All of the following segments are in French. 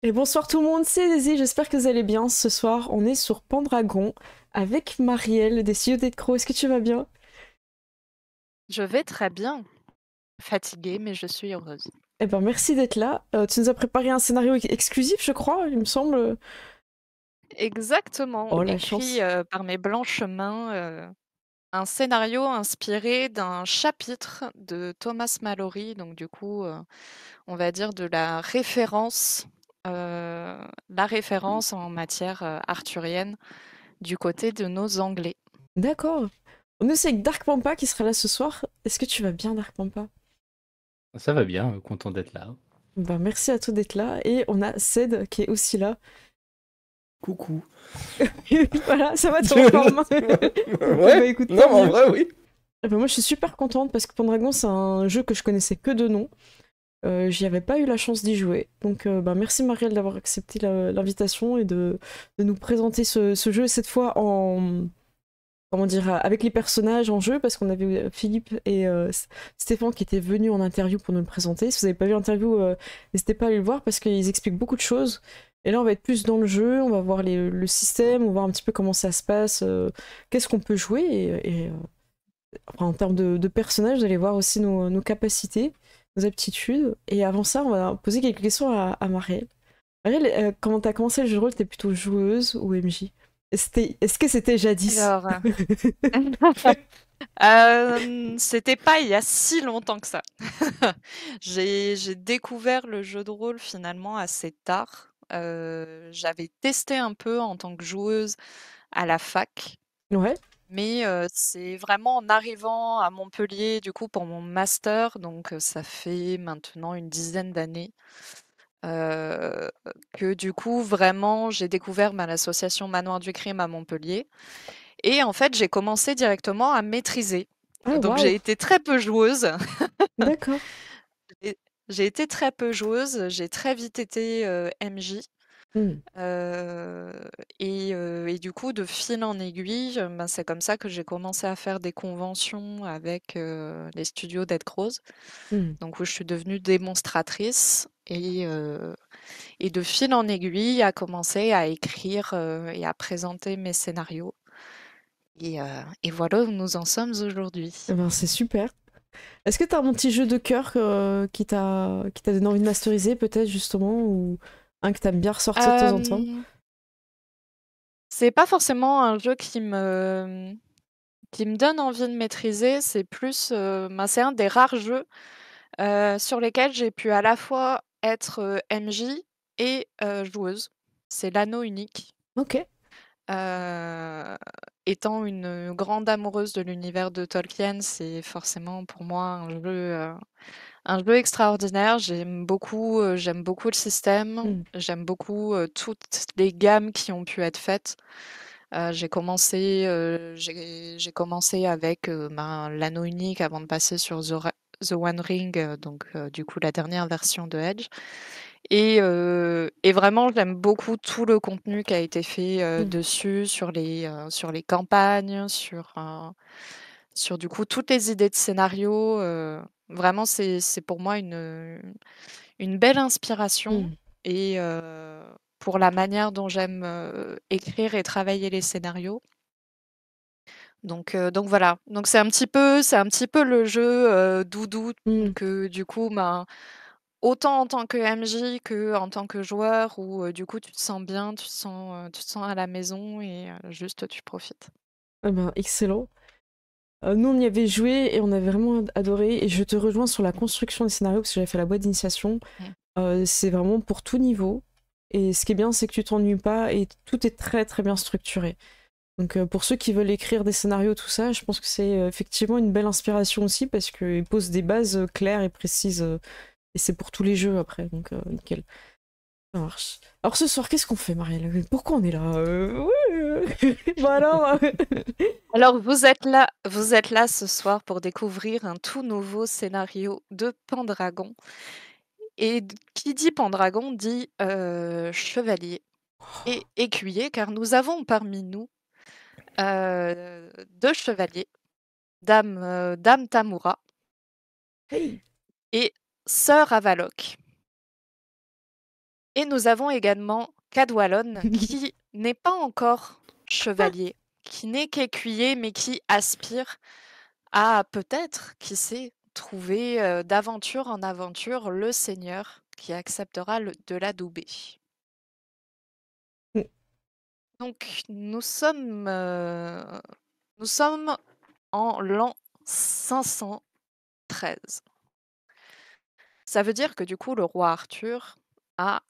Et bonsoir tout le monde, c'est Daisy, j'espère que vous allez bien. Ce soir, on est sur Pendragon avec Marielle des Studios Dead Crow. Est-ce que tu vas bien? Je vais très bien. Fatiguée, mais je suis heureuse. Eh ben merci d'être là. Tu nous as préparé un scénario exclusif, je crois, il me semble. Exactement, Oh la écrit chance. par mes blanches mains, un scénario inspiré d'un chapitre de Thomas Malory, donc du coup, on va dire de la référence en matière arthurienne du côté de nos Anglais. D'accord. On est aussi avec Dark Pampa qui sera là ce soir. Est-ce que tu vas bien, Dark Pampa? Ça va bien, content d'être là. Ben merci à toi d'être là. Et on a Ced qui est aussi là. Coucou. Voilà, ça va, t'es en forme. Eh ben Ouais, écoute, non, tant mais en mieux. vrai, oui. Eh ben moi je suis super contente parce que Pendragon c'est un jeu que je connaissais que de nom. J'y avais pas eu la chance d'y jouer. Donc bah, merci Marielle d'avoir accepté l'invitation et de nous présenter ce jeu, cette fois en... Comment dire, avec les personnages en jeu, parce qu'on avait Philippe et Stéphane qui étaient venus en interview pour nous le présenter. Si vous n'avez pas vu l'interview, n'hésitez pas à aller le voir parce qu'ils expliquent beaucoup de choses. Et là, on va être plus dans le jeu, on va voir le système, on va voir un petit peu comment ça se passe, qu'est-ce qu'on peut jouer. Enfin, en termes de personnages, vous allez voir aussi nos capacités, nos aptitudes. Et avant ça, on va poser quelques questions à Marielle. Marielle, quand t'as commencé le jeu de rôle, t'es plutôt joueuse ou MJ? Est-ce que c'était jadis? Alors, c'était pas il y a si longtemps que ça. J'ai découvert le jeu de rôle finalement assez tard. J'avais testé un peu en tant que joueuse à la fac, Ouais. mais c'est vraiment en arrivant à Montpellier, du coup, pour mon master, donc ça fait maintenant une dizaine d'années, heu, que du coup, vraiment, j'ai découvert, l'association Manoir du Crime à Montpellier et en fait, j'ai commencé directement à maîtriser. Ah, Donc waouh! j'ai été très peu joueuse. D'accord. J'ai j'ai été très peu joueuse, j'ai très vite été, MJ, Hmm. heu et du coup, de fil en aiguille, c'est comme ça que j'ai commencé à faire des conventions avec, les studios Dead Crows, Hmm. donc où je suis devenue démonstratrice et de fil en aiguille, à commencer à écrire, et à présenter mes scénarios et voilà où nous en sommes aujourd'hui. Eh ben, c'est super. Est-ce que t'as un petit jeu de cœur qui t'a donné envie de masteriser, peut-être, justement, ou un que t'aimes bien ressortir de temps en temps? Hem C'est pas forcément un jeu qui me donne envie de maîtriser, c'est plus, c'est un des rares jeux, sur lesquels j'ai pu à la fois être, MJ et joueuse. C'est l'Anneau unique. Ok. Heu, Étant une grande amoureuse de l'univers de Tolkien, c'est forcément pour moi un jeu extraordinaire. J'aime beaucoup le système, Hmm. j'aime beaucoup, toutes les gammes qui ont pu être faites. J'ai commencé avec, l'anneau unique avant de passer sur The One Ring, donc du coup la dernière version de Edge et vraiment j'aime beaucoup tout le contenu qui a été fait, Hmm. dessus, sur les campagnes, sur du coup toutes les idées de scénario, vraiment c'est pour moi une belle inspiration Hmm. et pour la manière dont j'aime, écrire et travailler les scénarios. Donc voilà. Donc c'est un petit peu le jeu, doudou Hmm. que du coup, autant en tant que MJ qu'en tant que joueur où, du coup tu te sens bien, tu te sens à la maison et juste tu profites. Eh ben, excellent. Nous, on y avait joué et on avait vraiment adoré. Et je te rejoins sur la construction des scénarios parce que j'avais fait la boîte d'initiation. Mmh. C'est vraiment pour tout niveau. Et ce qui est bien, c'est que tu t'ennuies pas et tout est très très bien structuré. Donc pour ceux qui veulent écrire des scénarios, tout ça, je pense que c'est effectivement une belle inspiration aussi parce qu'il pose des bases claires et précises. Et c'est pour tous les jeux après, donc nickel. Ça marche. Alors ce soir, qu'est-ce qu'on fait, Marielle? Pourquoi on est là? Bah alors Alors vous êtes là ce soir pour découvrir un tout nouveau scénario de Pendragon et qui dit Pendragon dit, chevalier et écuyer car nous avons parmi nous, 2 chevaliers. Dame Tamura Hey! et sœur Avaloc. Et nous avons également Cadwallon, qui n'est pas encore chevalier, qui n'est qu'écuyer, mais qui aspire à peut-être, qui sait, trouver d'aventure en aventure le seigneur qui acceptera de l'adouber. Mm. Donc nous sommes en l'an 513. Ça veut dire que du coup le roi Arthur a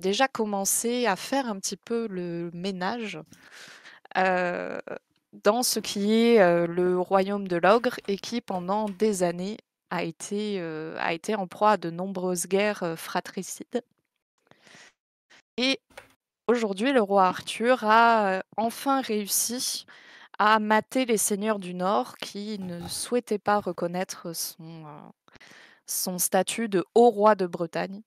déjà commencé à faire un petit peu le ménage dans ce qui est le royaume de l'ogre et qui pendant des années a été en proie à de nombreuses guerres fratricides. Et aujourd'hui, le roi Arthur a enfin réussi à mater les seigneurs du Nord qui ne souhaitaient pas reconnaître son statut de haut roi de Bretagne.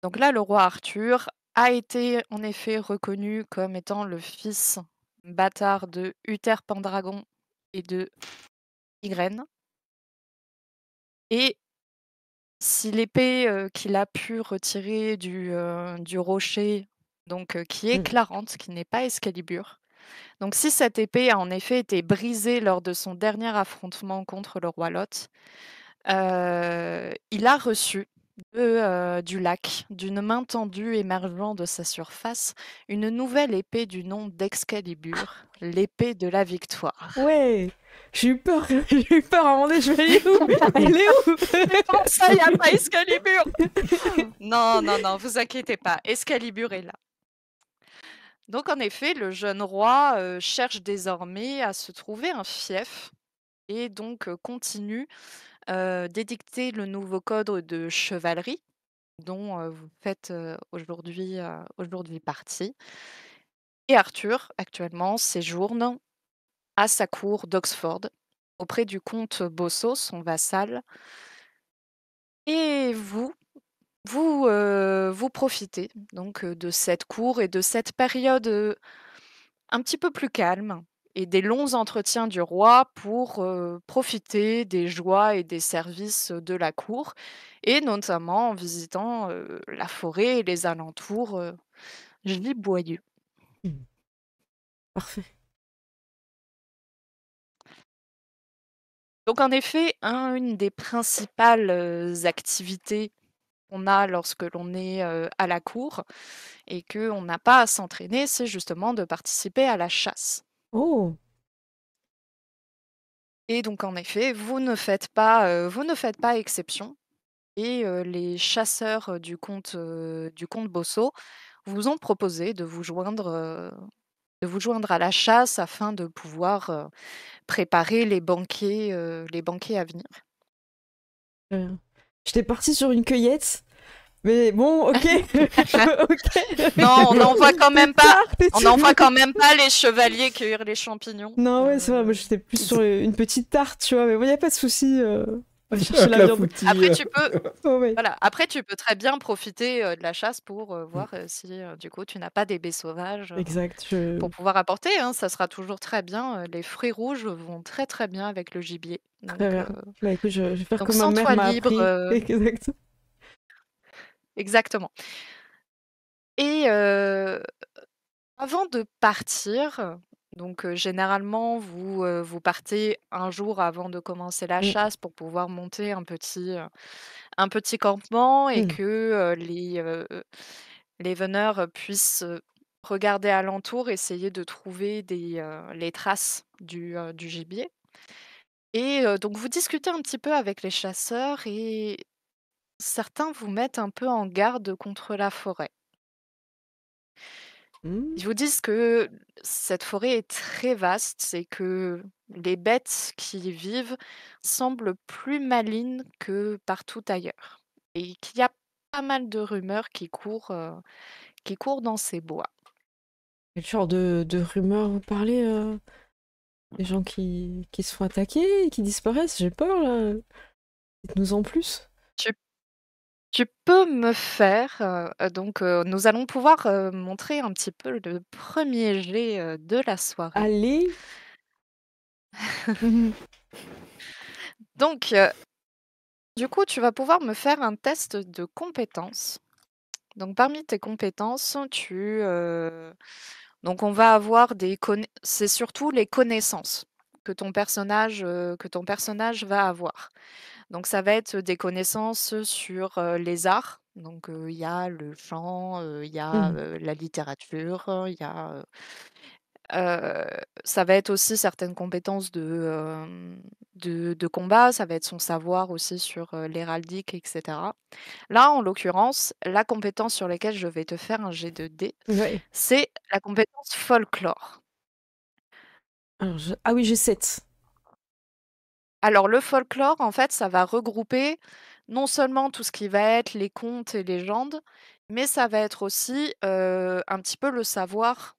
Donc là, le roi Arthur a été en effet reconnu comme étant le fils bâtard de Uther Pendragon et de Ygraine. Et si l'épée qu'il a pu retirer du rocher, donc qui est Clarente, qui n'est pas Excalibur, donc si cette épée a en effet été brisée lors de son dernier affrontement contre le roi Lot, il a reçu du lac, d'une main tendue émergeant de sa surface, une nouvelle épée du nom d'Excalibur, l'épée de la victoire. Ouais, j'ai eu peur, j'ai eu peur à un moment donné, je vais aller où? Elle est où? Comment ça, il n'y a pas Excalibur? Non, non, non, vous inquiétez pas, Excalibur est là. Donc en effet, le jeune roi cherche désormais à se trouver un fief et donc continue d'édicter le nouveau code de chevalerie dont vous faites aujourd'hui partie. Et Arthur, actuellement, séjourne à sa cour d'Oxford, auprès du comte Bosso, son vassal. Et vous profitez donc de cette cour et de cette période un petit peu plus calme et des longs entretiens du roi pour profiter des joies et des services de la cour, et notamment en visitant la forêt et les alentours giboyeux. Parfait. Donc en effet, une des principales activités qu'on a lorsque l'on est à la cour et qu'on n'a pas à s'entraîner, c'est justement de participer à la chasse. Oh, Et donc en effet, vous ne faites pas exception. Et les chasseurs du comte Bosso vous ont proposé de vous joindre à la chasse afin de pouvoir préparer les banquets à venir. j'étais partie sur une cueillette, mais bon, ok. Ok. Non, on n'envoie quand même pas les chevaliers cueillir les champignons. Non, ouais, c'est vrai, moi j'étais plus sur une petite tarte, tu vois, mais bon, y a pas de souci. On va chercher la viande. Après, tu peux, Oh, ouais. voilà. Après, tu peux très bien profiter de la chasse pour voir si du coup tu n'as pas des baies sauvages Exact. pour pouvoir apporter. Hein. Ça sera toujours très bien. Les fruits rouges vont très très bien avec le gibier. Donc, Très bien. Bah écoute, je vais faire donc comme ma mère sens-toi m'a libre. appris. Exact. Exactement. Et avant de partir, donc généralement vous partez un jour avant de commencer la chasse pour pouvoir monter un petit campement et que les veneurs puissent regarder alentour, essayer de trouver les traces du gibier. Et donc vous discutez un petit peu avec les chasseurs et certains vous mettent un peu en garde contre la forêt. Ils vous disent que cette forêt est très vaste et que les bêtes qui y vivent semblent plus malignes que partout ailleurs et qu'il y a pas mal de rumeurs qui courent dans ces bois. Quel genre de rumeurs vous parlez des gens qui se font attaquer, qui disparaissent? J'ai peur là. Dites-nous en plus. Tu peux me faire, donc nous allons pouvoir montrer un petit peu le premier jet de la soirée. Allez. Donc Du coup, tu vas pouvoir me faire un test de compétences. Donc, parmi tes compétences, donc on va avoir c'est surtout les connaissances que ton personnage va avoir. Donc, ça va être des connaissances sur les arts. Donc, il y a le chant, il y a la littérature, il y a ça va être aussi certaines compétences de combat, ça va être son savoir aussi sur l'héraldique, etc. Là, en l'occurrence, la compétence sur laquelle je vais te faire un jet de dés, Ouais. c'est la compétence folklore. Alors, ah oui, j'ai 7. Alors, le folklore, en fait, ça va regrouper non seulement tout ce qui va être les contes et légendes, mais ça va être aussi un petit peu le savoir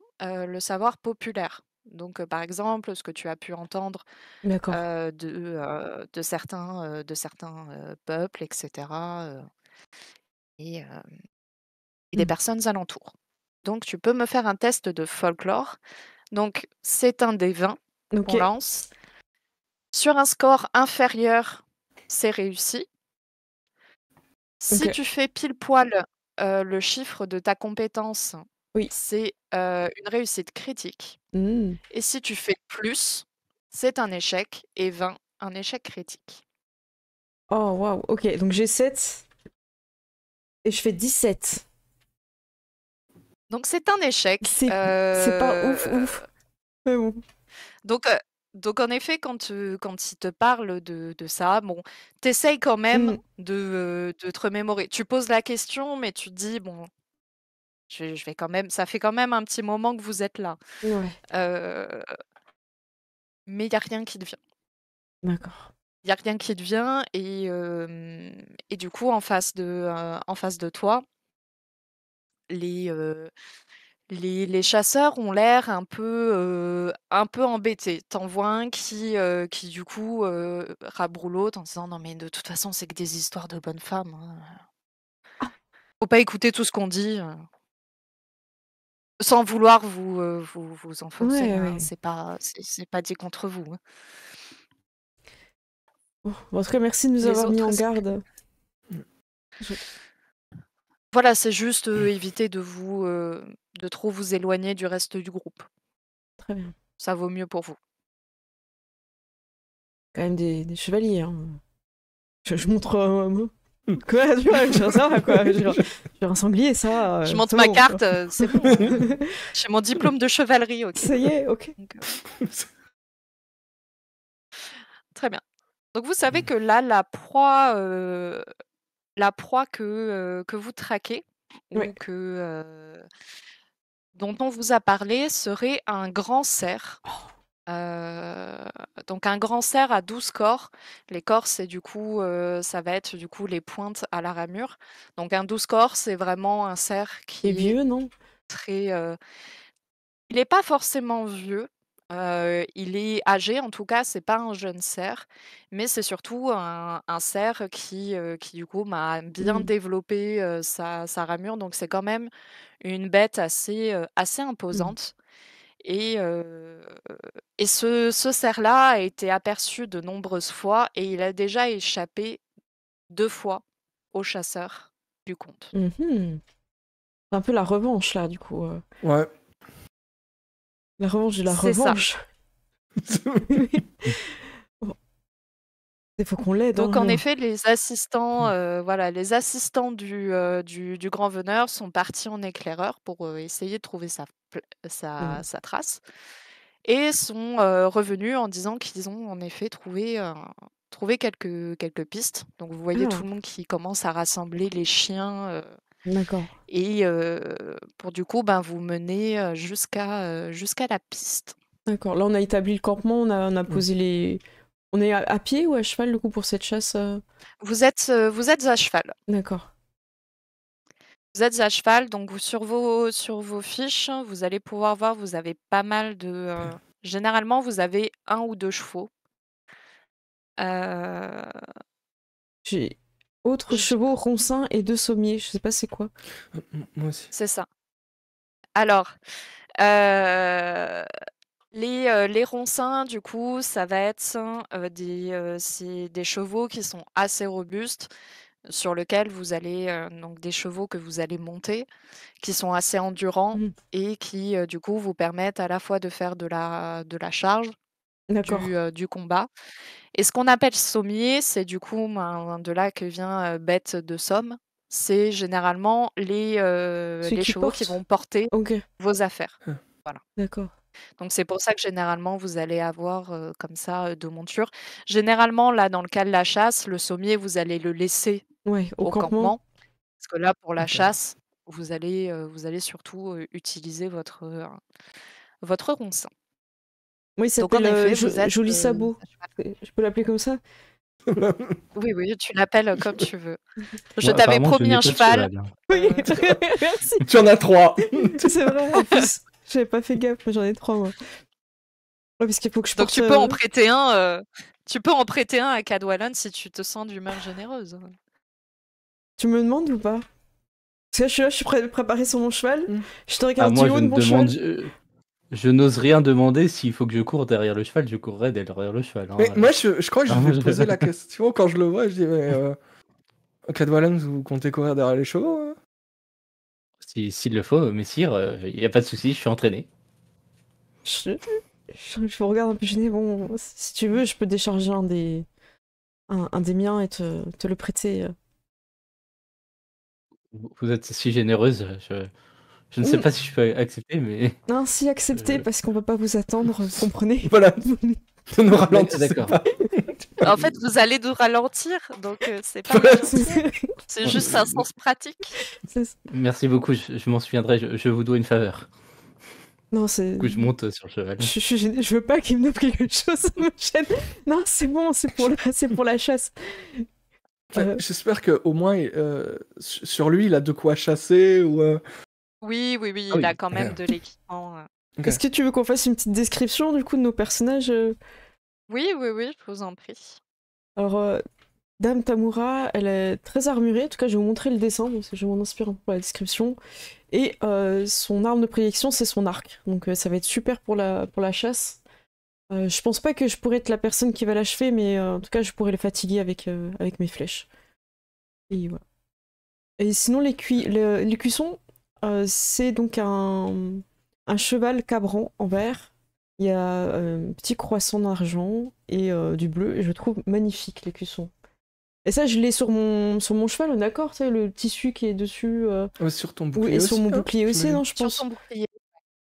populaire. Donc, par exemple, ce que tu as pu entendre D'accord. de certains peuples, etc. Et des personnes alentours. Donc, tu peux me faire un test de folklore. Donc, c'est un des 20 qu'on Ok. lance. Sur un score inférieur, c'est réussi. Si Ok. tu fais pile poil le chiffre de ta compétence, Oui. c'est une réussite critique. Hmm. Et si tu fais plus, c'est un échec. Et 20, un échec critique. Oh, waouh. Ok, donc j'ai 7 et je fais 17. Donc, c'est un échec. C'est pas ouf. Mais bon. Donc, en effet, quand il te parle de ça, bon, t'essayes quand même de te remémorer. Tu poses la question, mais tu te dis, bon, je vais quand même, ça fait quand même un petit moment que vous êtes là. Ouais. Mais il n'y a rien qui te vient. D'accord. Il n'y a rien qui te vient et du coup, en face de toi, les chasseurs ont l'air un peu embêtés. T'en vois un qui du coup, rabroue l'autre en disant: «Non mais de toute façon, c'est que des histoires de bonnes femmes, hein. Faut pas écouter tout ce qu'on dit», sans vouloir vous enfoncer, Ouais, hein. ouais. C'est pas dit contre vous, hein. Bon, en tout cas, merci de nous Les avoir mis en autres, garde. voilà, c'est juste, éviter de trop vous éloigner du reste du groupe. Très bien. Ça vaut mieux pour vous. Quand même des chevaliers, hein. Je montre quoi, tu vois, je ça va, quoi. Genre un sanglier, ça, Je monte c'est ma bon, carte, quoi. c'est bon, hein. J'ai mon diplôme de chevalerie, OK. Ça y est, ok. Donc, très bien. Donc vous savez que là, la proie que vous traquez Ouais. ou dont on vous a parlé serait un grand cerf. Donc un grand cerf à 12 corps. Les corps, c'est du coup, ça va être du coup les pointes à la ramure. Donc un 12 corps, c'est vraiment un cerf Et qui est vieux, non? très... Il n'est pas forcément vieux. Il est âgé, en tout cas, c'est pas un jeune cerf, mais c'est surtout un cerf qui du coup m'a bien développé sa ramure. Donc c'est quand même une bête assez imposante. Et, ce cerf-là a été aperçu de nombreuses fois et il a déjà échappé 2 fois aux chasseurs du comte. C'est un peu la revanche, là, du coup. Ouais. La revanche de la C'est ça. revanche. Bon. Il faut qu'on l'aide, Donc hein. en effet, les assistants, les assistants du grand veneur sont partis en éclaireur pour essayer de trouver sa trace et sont revenus en disant qu'ils ont en effet trouvé quelques pistes. Donc vous voyez tout Ah, le monde qui commence à rassembler les chiens d'accord. et pour du coup vous mener jusqu'à la piste. D'accord. Là, on a établi le campement, on a posé les... On est à pied ou à cheval, du coup, pour cette chasse Vous êtes à cheval. D'accord. Vous êtes à cheval, donc sur vos fiches, vous allez pouvoir voir, vous avez pas mal de... généralement, vous avez 1 ou 2 chevaux. J'ai autres chevaux, roncins et 2 sommiers. Je sais pas c'est quoi. Moi aussi. C'est ça. Alors, Les roncins, du coup, ça va être c'est des chevaux qui sont assez robustes, sur lesquels vous allez, donc des chevaux que vous allez monter, qui sont assez endurants Mhm. et qui, du coup, vous permettent à la fois de faire de la charge, D'accord. du combat. Et ce qu'on appelle sommier, c'est du coup de là que vient bête de somme. C'est généralement Celui les qui chevaux qui porte? vont porter Ok, vos affaires. Hein. Voilà. d'accord. Donc c'est pour ça que généralement vous allez avoir comme ça 2 montures. Généralement, là, dans le cas de la chasse, le sommier, vous allez le laisser Ouais, au au campement. campement. Parce que là, pour la Ok. chasse, vous allez surtout utiliser votre roncin. Moi, il Donc en s'appelle effet, vous êtes Joli Sabot. à cheval. Je peux l'appeler comme ça? Oui, oui, tu l'appelles comme tu veux. Je Moi, t'avais apparemment, je promis n'ai un pas de cheval. cheval, hein. Oui, euh, merci. Tu en as 3. C'est vrai, en plus. J'avais pas fait gaffe, moi j'en ai 3, moi. Ouais, parce qu'il faut que je Donc porte. tu peux en prêter un à Cadwallon si tu te sens d'humeur généreuse. Tu me demandes ou pas? Parce que là, je suis préparée sur mon cheval. Je te Ah, regarde moi, du haut je de ne mon cheval. demande. Je n'ose rien demander. S'il faut que je cours derrière le cheval, je courrai derrière le cheval, hein, Mais voilà. moi, je crois que je Vraiment, vais poser la question quand je le vois. Je dis, mais Cadwallon, vous comptez courir derrière les chevaux hein S'il le faut, messire, il n'y a pas de souci, je suis entraîné. Je vous regarde un peu gêné. Bon, si tu veux, je peux décharger un des miens et te le prêter. Vous êtes si généreuse, je ne sais Mm. pas si je peux accepter, mais Non, si accepté, je- parce qu'on va pas vous attendre, vous comprenez? Voilà, ne nous ralentissez d'accord. pas. En fait, vous allez nous ralentir, donc c'est pas Voilà, ralentir, c'est juste un sens pratique. Merci beaucoup, je m'en souviendrai, je vous dois une faveur. Non, c'est. Du coup, je monte sur le cheval. Je suis gênée, je veux pas qu'il me donne quelque chose, ça me gêne. Non, c'est bon, c'est pour la chasse. J'espère qu'au moins, sur lui, il a de quoi chasser ou. Oui, Ah il oui. a quand même de l'équipement. Ok. Est-ce que tu veux qu'on fasse une petite description du coup de nos personnages? Oui, je vous en prie. Alors, Dame Tamura, elle est très armurée. En tout cas, je vais vous montrer le dessin, parce que je m'en inspire un peu pour la description. Et son arme de prédilection, c'est son arc. Donc ça va être super pour la chasse. Je pense pas que je pourrais être la personne qui va l'achever, mais en tout cas, je pourrais le fatiguer avec mes flèches. Et voilà. Et sinon, les cuissons, c'est donc un cheval cabran en vert. Il y a un petit croissant d'argent et du bleu. Et je trouve magnifique, les cuissons. Et ça, je l'ai sur mon cheval, d'accord? Tu sais, le tissu qui est dessus. Sur ton Oui, bouclier et aussi. sur mon hein, bouclier aussi, j'imagine. non, je Sur pense. son bouclier.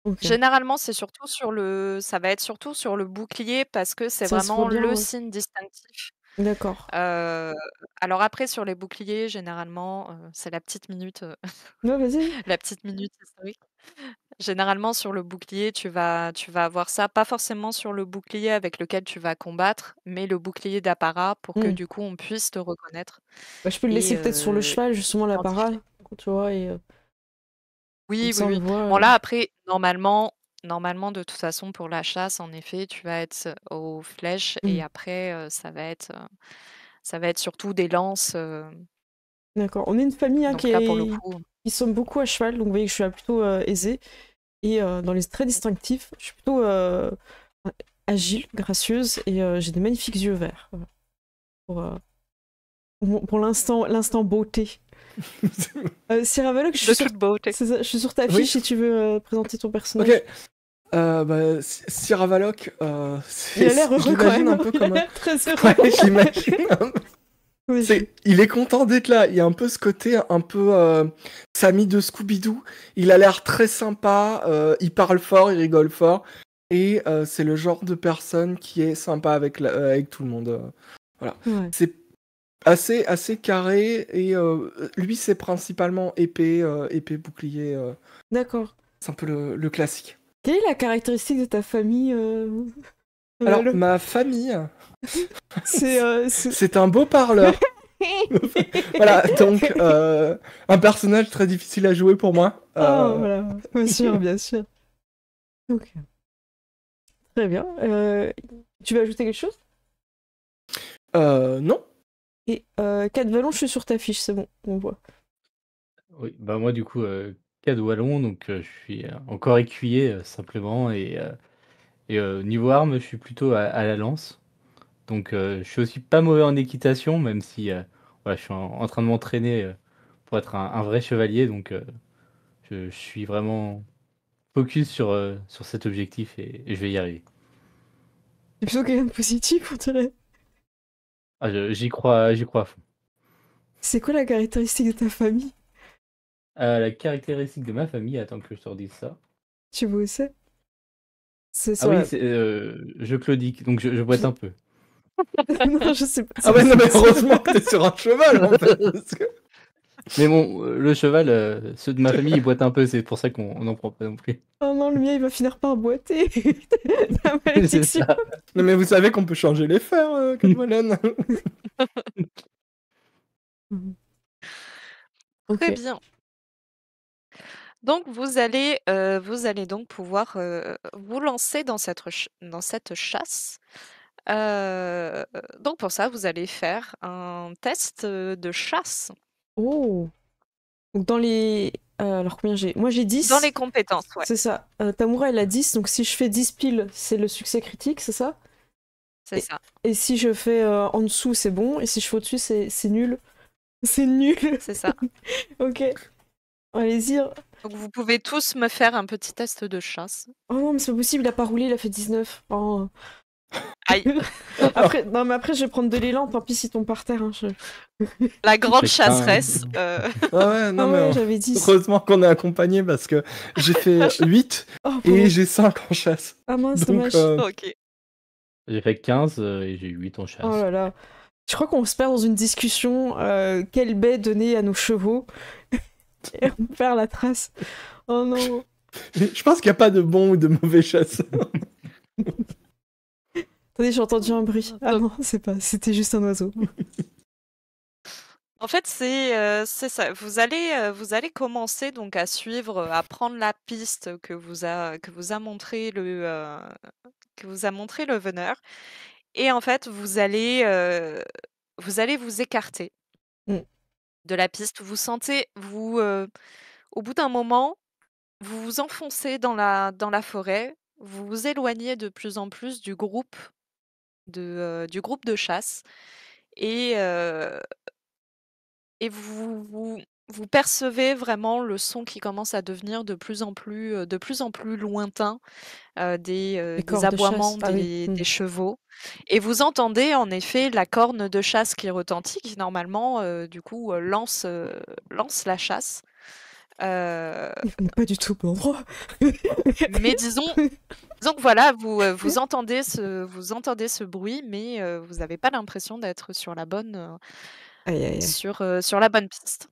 Ok. Généralement, ça va être surtout sur le bouclier parce que c'est Ça se voit vraiment bien, le ouais. signe distinctif. D'accord. Alors après, sur les boucliers, généralement, c'est la petite minute, Ouais, vas-y. la petite minute historique. Généralement, sur le bouclier, tu vas avoir ça, pas forcément sur le bouclier avec lequel tu vas combattre, mais le bouclier d'apparat pour que Hmm. du coup on puisse te reconnaître Bah, je peux le et laisser peut-être sur le cheval, justement, la t'identifier. parade. Tu vois, et comme Oui, ça, on le voit. Bon là après, normalement, de toute façon pour la chasse, en effet, tu vas être aux flèches et Hmm. après ça va être surtout des lances. D'accord. On est une famille hein, Donc là pour le coup, qui sommes beaucoup à cheval, donc vous voyez que je suis plutôt aisée. Et dans les traits distinctifs, je suis plutôt agile, gracieuse, et j'ai des magnifiques yeux verts. Voilà. Pour l'instant beauté. Sierra Valoc, de toute beauté. je suis sur ta fiche Oui. si tu veux présenter ton personnage. Ok. Sierra Valoc, Il a l'air je heureux quand l'imagine même. un peu comme Il a un. l'air très heureux. Ouais, j'imagine. Oui. Il est content d'être là. Il y a un peu ce côté un peu Samy de Scooby-Doo. Il a l'air très sympa. Il parle fort, il rigole fort. Et c'est le genre de personne qui est sympa avec tout le monde. Voilà. Ouais. C'est assez carré. Et lui, c'est principalement épée, bouclier. D'accord. C'est un peu le classique. Quelle est la caractéristique de ta famille Alors, Valo ma famille, c'est c'est un beau parleur. Voilà, donc un personnage très difficile à jouer pour moi. Oh, voilà, bien sûr, bien sûr. Ok. Très bien. Tu veux ajouter quelque chose? Non. Et 4 vallons, je suis sur ta fiche, c'est bon, on voit. Oui, bah moi du coup, Cadwallon, donc je suis encore écuyer simplement Et niveau armes, je suis plutôt à la lance. Donc je suis aussi pas mauvais en équitation, même si voilà, je suis en train de m'entraîner pour être un vrai chevalier. Donc je suis vraiment focus sur cet objectif et je vais y arriver. C'est plutôt quelqu'un de positif, on dirait. Ah, j'y crois à fond. C'est quoi la caractéristique de ta famille? La caractéristique de ma famille, attends que je te redise ça. Tu vois où c'est? C'est Ah sur oui, la... c'est je claudique, donc je boite un peu. Non, je sais pas. Ah ouais, non, mais heureusement que t'es sur un cheval, en fait. Parce que... Mais bon, le cheval, ceux de ma famille, ils boitent un peu, c'est pour ça qu'on n'en prend pas non plus. Oh non, le mien, il va finir par boiter. La C'est malédiction. ça. Non, mais vous savez qu'on peut changer les fers, Catwoman. Très Ok. bien. Donc vous allez donc pouvoir vous lancer dans cette chasse. Donc pour ça, vous allez faire un test de chasse Oh. Donc dans les... alors combien j'ai? Moi j'ai 10. dans les compétences. Ouais, C'est ça. Tamura, elle a 10. Donc si je fais 10 piles, c'est le succès critique, c'est ça? c'est ça. Et si je fais en dessous, c'est bon. Et si je fais au-dessus, c'est nul. C'est nul. C'est ça. Ok. Allez-y. Donc vous pouvez tous me faire un petit test de chasse. Oh non, mais c'est pas possible, il a pas roulé, il a fait 19. Oh. Aïe, Après, non, mais après, je vais prendre de l'élan, tant pis s'il tombe par terre. Hein, la grande C'est chasseresse. Ah ouais, non, Ah mais ouais, j'avais 10. heureusement qu'on est accompagné parce que j'ai fait 8 Oh, et pardon. j'ai 5 en chasse. Ah mince, Donc, dommage. Ok. J'ai fait 15 et j'ai eu 8 en chasse. Oh là là. Je crois qu'on se perd dans une discussion. Quelle baie donner à nos chevaux? Et on perd la trace. Oh non. je pense qu'il n'y a pas de bon ou de mauvais chasseurs. Attendez, j'ai entendu un bruit. Ah non, c'est pas. C'était juste un oiseau. En fait, c'est ça. Vous allez commencer donc à suivre, à prendre la piste que vous a montré le veneur. Et en fait, vous allez vous écarter Mm. de la piste. Vous sentez, au bout d'un moment, vous vous enfoncez dans la forêt. Vous vous éloignez de plus en plus du groupe de chasse. Et, et vous percevez vraiment le son qui commence à devenir de plus en plus lointain, Les des corps de aboiements chasse. Ah oui. des chevaux. Et vous entendez en effet la corne de chasse qui retentit, qui normalement, du coup, lance la chasse. On n'est pas du tout au bon endroit. Mais disons que voilà, vous entendez ce bruit, mais vous n'avez pas l'impression d'être sur la bonne piste.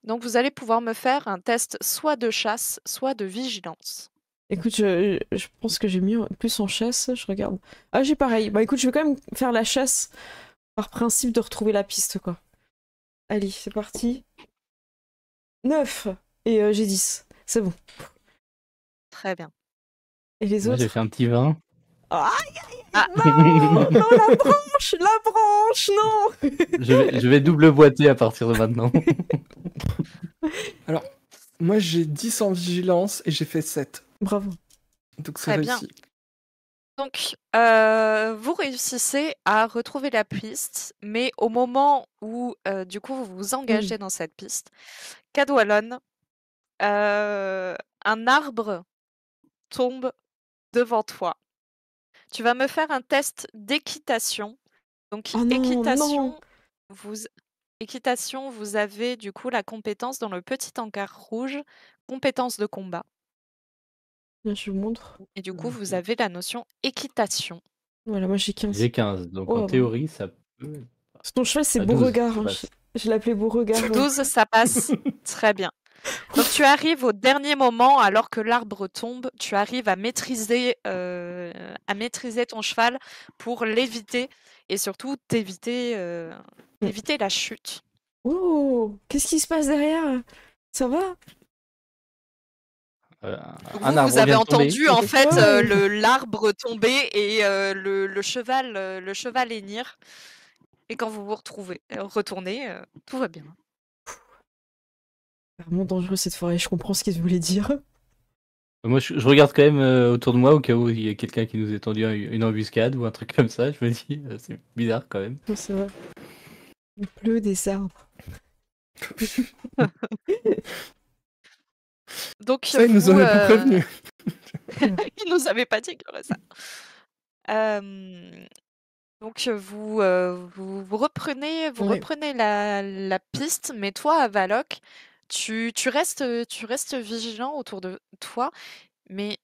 Donc vous allez pouvoir me faire un test soit de chasse, soit de vigilance. Écoute, je pense que j'ai mis plus en chasse, je regarde. Ah, j'ai pareil. Bah écoute, je vais quand même faire la chasse par principe de retrouver la piste, quoi. Allez, c'est parti. 9 et j'ai 10. C'est bon. Très bien. Et les Moi, autres? j'ai fait un petit 20. Ah, Ah. non, non, la branche, non. Je vais double boiter à partir de maintenant. Alors, moi j'ai 10 en vigilance et j'ai fait 7. Bravo. Donc c'est Très bien. réussi. Donc, vous réussissez à retrouver la piste, mais au moment où, du coup, vous vous engagez dans cette piste, Cadwallon, un arbre tombe devant toi. Tu vas me faire un test d'équitation. Donc, Oh non, équitation, non. équitation, vous avez du coup la compétence dans le petit encart rouge, compétence de combat. Là, je vous montre. Et du coup, vous avez la notion équitation. Voilà, moi j'ai 15. J'ai 15, donc Oh, en théorie, ça peut... Ton cheval, c'est 12, Beauregard. ça Hein. passe. Je l'appelais Beauregard. 12, ça passe très bien. Donc tu arrives au dernier moment, alors que l'arbre tombe, tu arrives à maîtriser ton cheval pour l'éviter et surtout éviter la chute. Oh, qu'est-ce qui se passe derrière? Ça va? Vous arbre avez vient de tomber. entendu en fait Ouais. l'arbre tomber et le cheval hennir. Et quand vous vous retournez, tout va bien. C'est vraiment dangereux cette forêt, je comprends ce qu'il voulait dire. Moi, je regarde quand même autour de moi au cas où il y a quelqu'un qui nous ait tendu une embuscade ou un truc comme ça. Je me dis, c'est bizarre quand même. Non, c'est vrai. Il pleut des arbres. Donc Ça, il nous vous, avait pas prévenu. il nous avait pas dit qu'il y aurait ça. Donc vous reprenez Ouais. reprenez la piste, mais toi, Avaloc, tu restes vigilant autour de toi, mais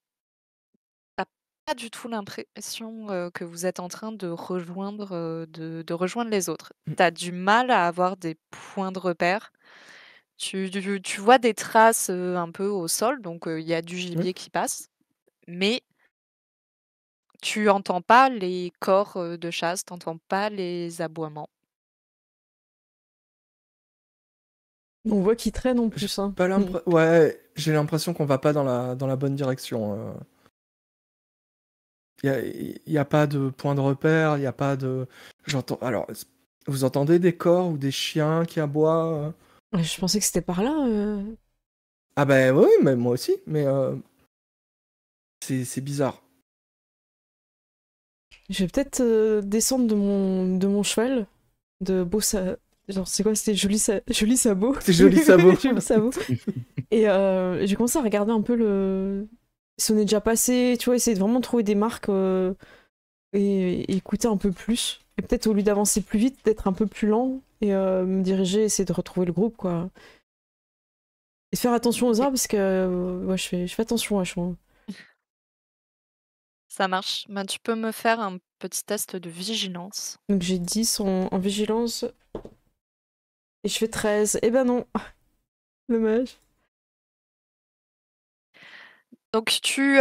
t'as pas du tout l'impression que vous êtes en train de rejoindre les autres. Mm. T'as du mal à avoir des points de repère. Tu vois des traces un peu au sol, donc il y a du gibier qui passe, mais tu entends pas les corps de chasse, t'entends pas les aboiements. On voit qu'il traîne en J'ai plus. Hein. pas Ouais, j'ai l'impression qu'on va pas dans la bonne direction. Il y a pas de point de repère, il y a pas de. J'entends. Alors, vous entendez des corps ou des chiens qui aboient? Je pensais que c'était par là. Ah ben oui, mais moi aussi, mais c'est bizarre. Je vais peut-être descendre de mon cheval, de beau genre c'est quoi, c'était joli sabot. C'est joli sabot. Joli sabot. Et j'ai commencé à regarder un peu si on est déjà passé, tu vois, essayer de vraiment trouver des marques et écouter un peu plus. Et peut-être au lieu d'avancer plus vite, d'être un peu plus lent et me diriger, essayer de retrouver le groupe, quoi. Et faire attention aux arbres parce que ouais, je fais attention à chaud. Ça marche. Ben, tu peux me faire un petit test de vigilance. Donc j'ai 10 en vigilance et je fais 13. Eh ben non. Dommage. Donc tu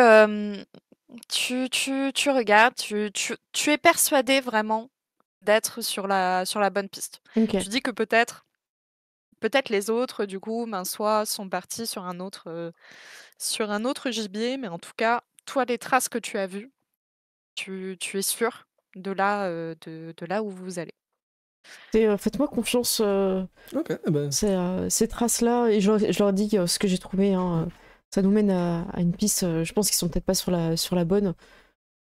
regardes, tu es persuadé vraiment d'être sur la bonne piste. Ok. Tu dis que peut-être les autres, du coup, ben, soit sont partis sur un autre gibier, mais en tout cas, toi, les traces que tu as vues, tu es sûr de là où vous allez. Faites-moi confiance. Ok, eh ben, Ces traces-là, et je leur dis ce que j'ai trouvé, hein, ça nous mène à une piste. Je pense qu'ils sont peut-être pas sur la bonne.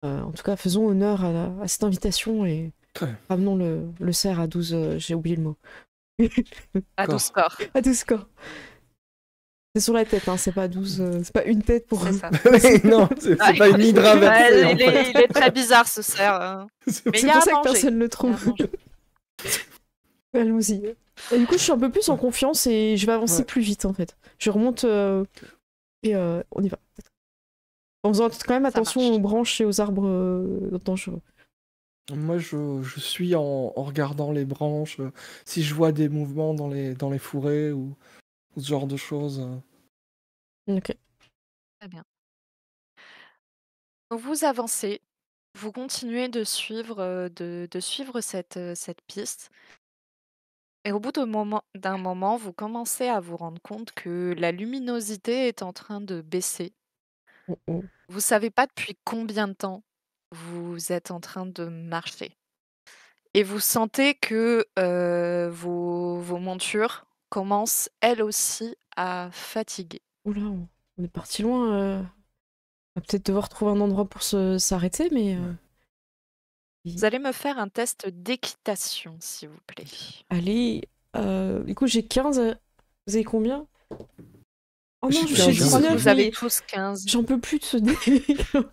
En tout cas, faisons honneur à cette invitation et très bien. ramenons le cerf à 12. J'ai oublié le mot. À 12 scores. À 12 scores. C'est sur la tête, hein, c'est pas 12. C'est pas une tête pour. C'est ça. Mais non, c'est pas une hydra versée, en il fait. est très bizarre ce cerf. Hein. Mais C'est il y a pour à ça que manger. personne ne le Il y a à trouve. manger. Allons-y. Et du coup, je suis un peu plus en confiance et je vais avancer Ouais. plus vite en fait. Je remonte et on y va. En faisant quand même Ça attention marche. aux branches et aux arbres dangereux. Moi, je suis en regardant les branches, si je vois des mouvements dans les fourrés ou ce genre de choses. Ok. Très bien. Donc vous avancez, vous continuez de suivre cette piste. Et au bout d'un moment, vous commencez à vous rendre compte que la luminosité est en train de baisser. Oh, oh. Vous savez pas depuis combien de temps vous êtes en train de marcher. Et vous sentez que vos montures commencent elles aussi à fatiguer. Oula, on est parti loin. On va peut-être devoir trouver un endroit pour s'arrêter, mais. Vous allez me faire un test d'équitation, s'il vous plaît. Allez. Du coup, j'ai 15. Vous avez combien? Oh non, J'ai je 15, suis je crois. 19. Vous avez mais tous 15. J'en peux plus de ce dé.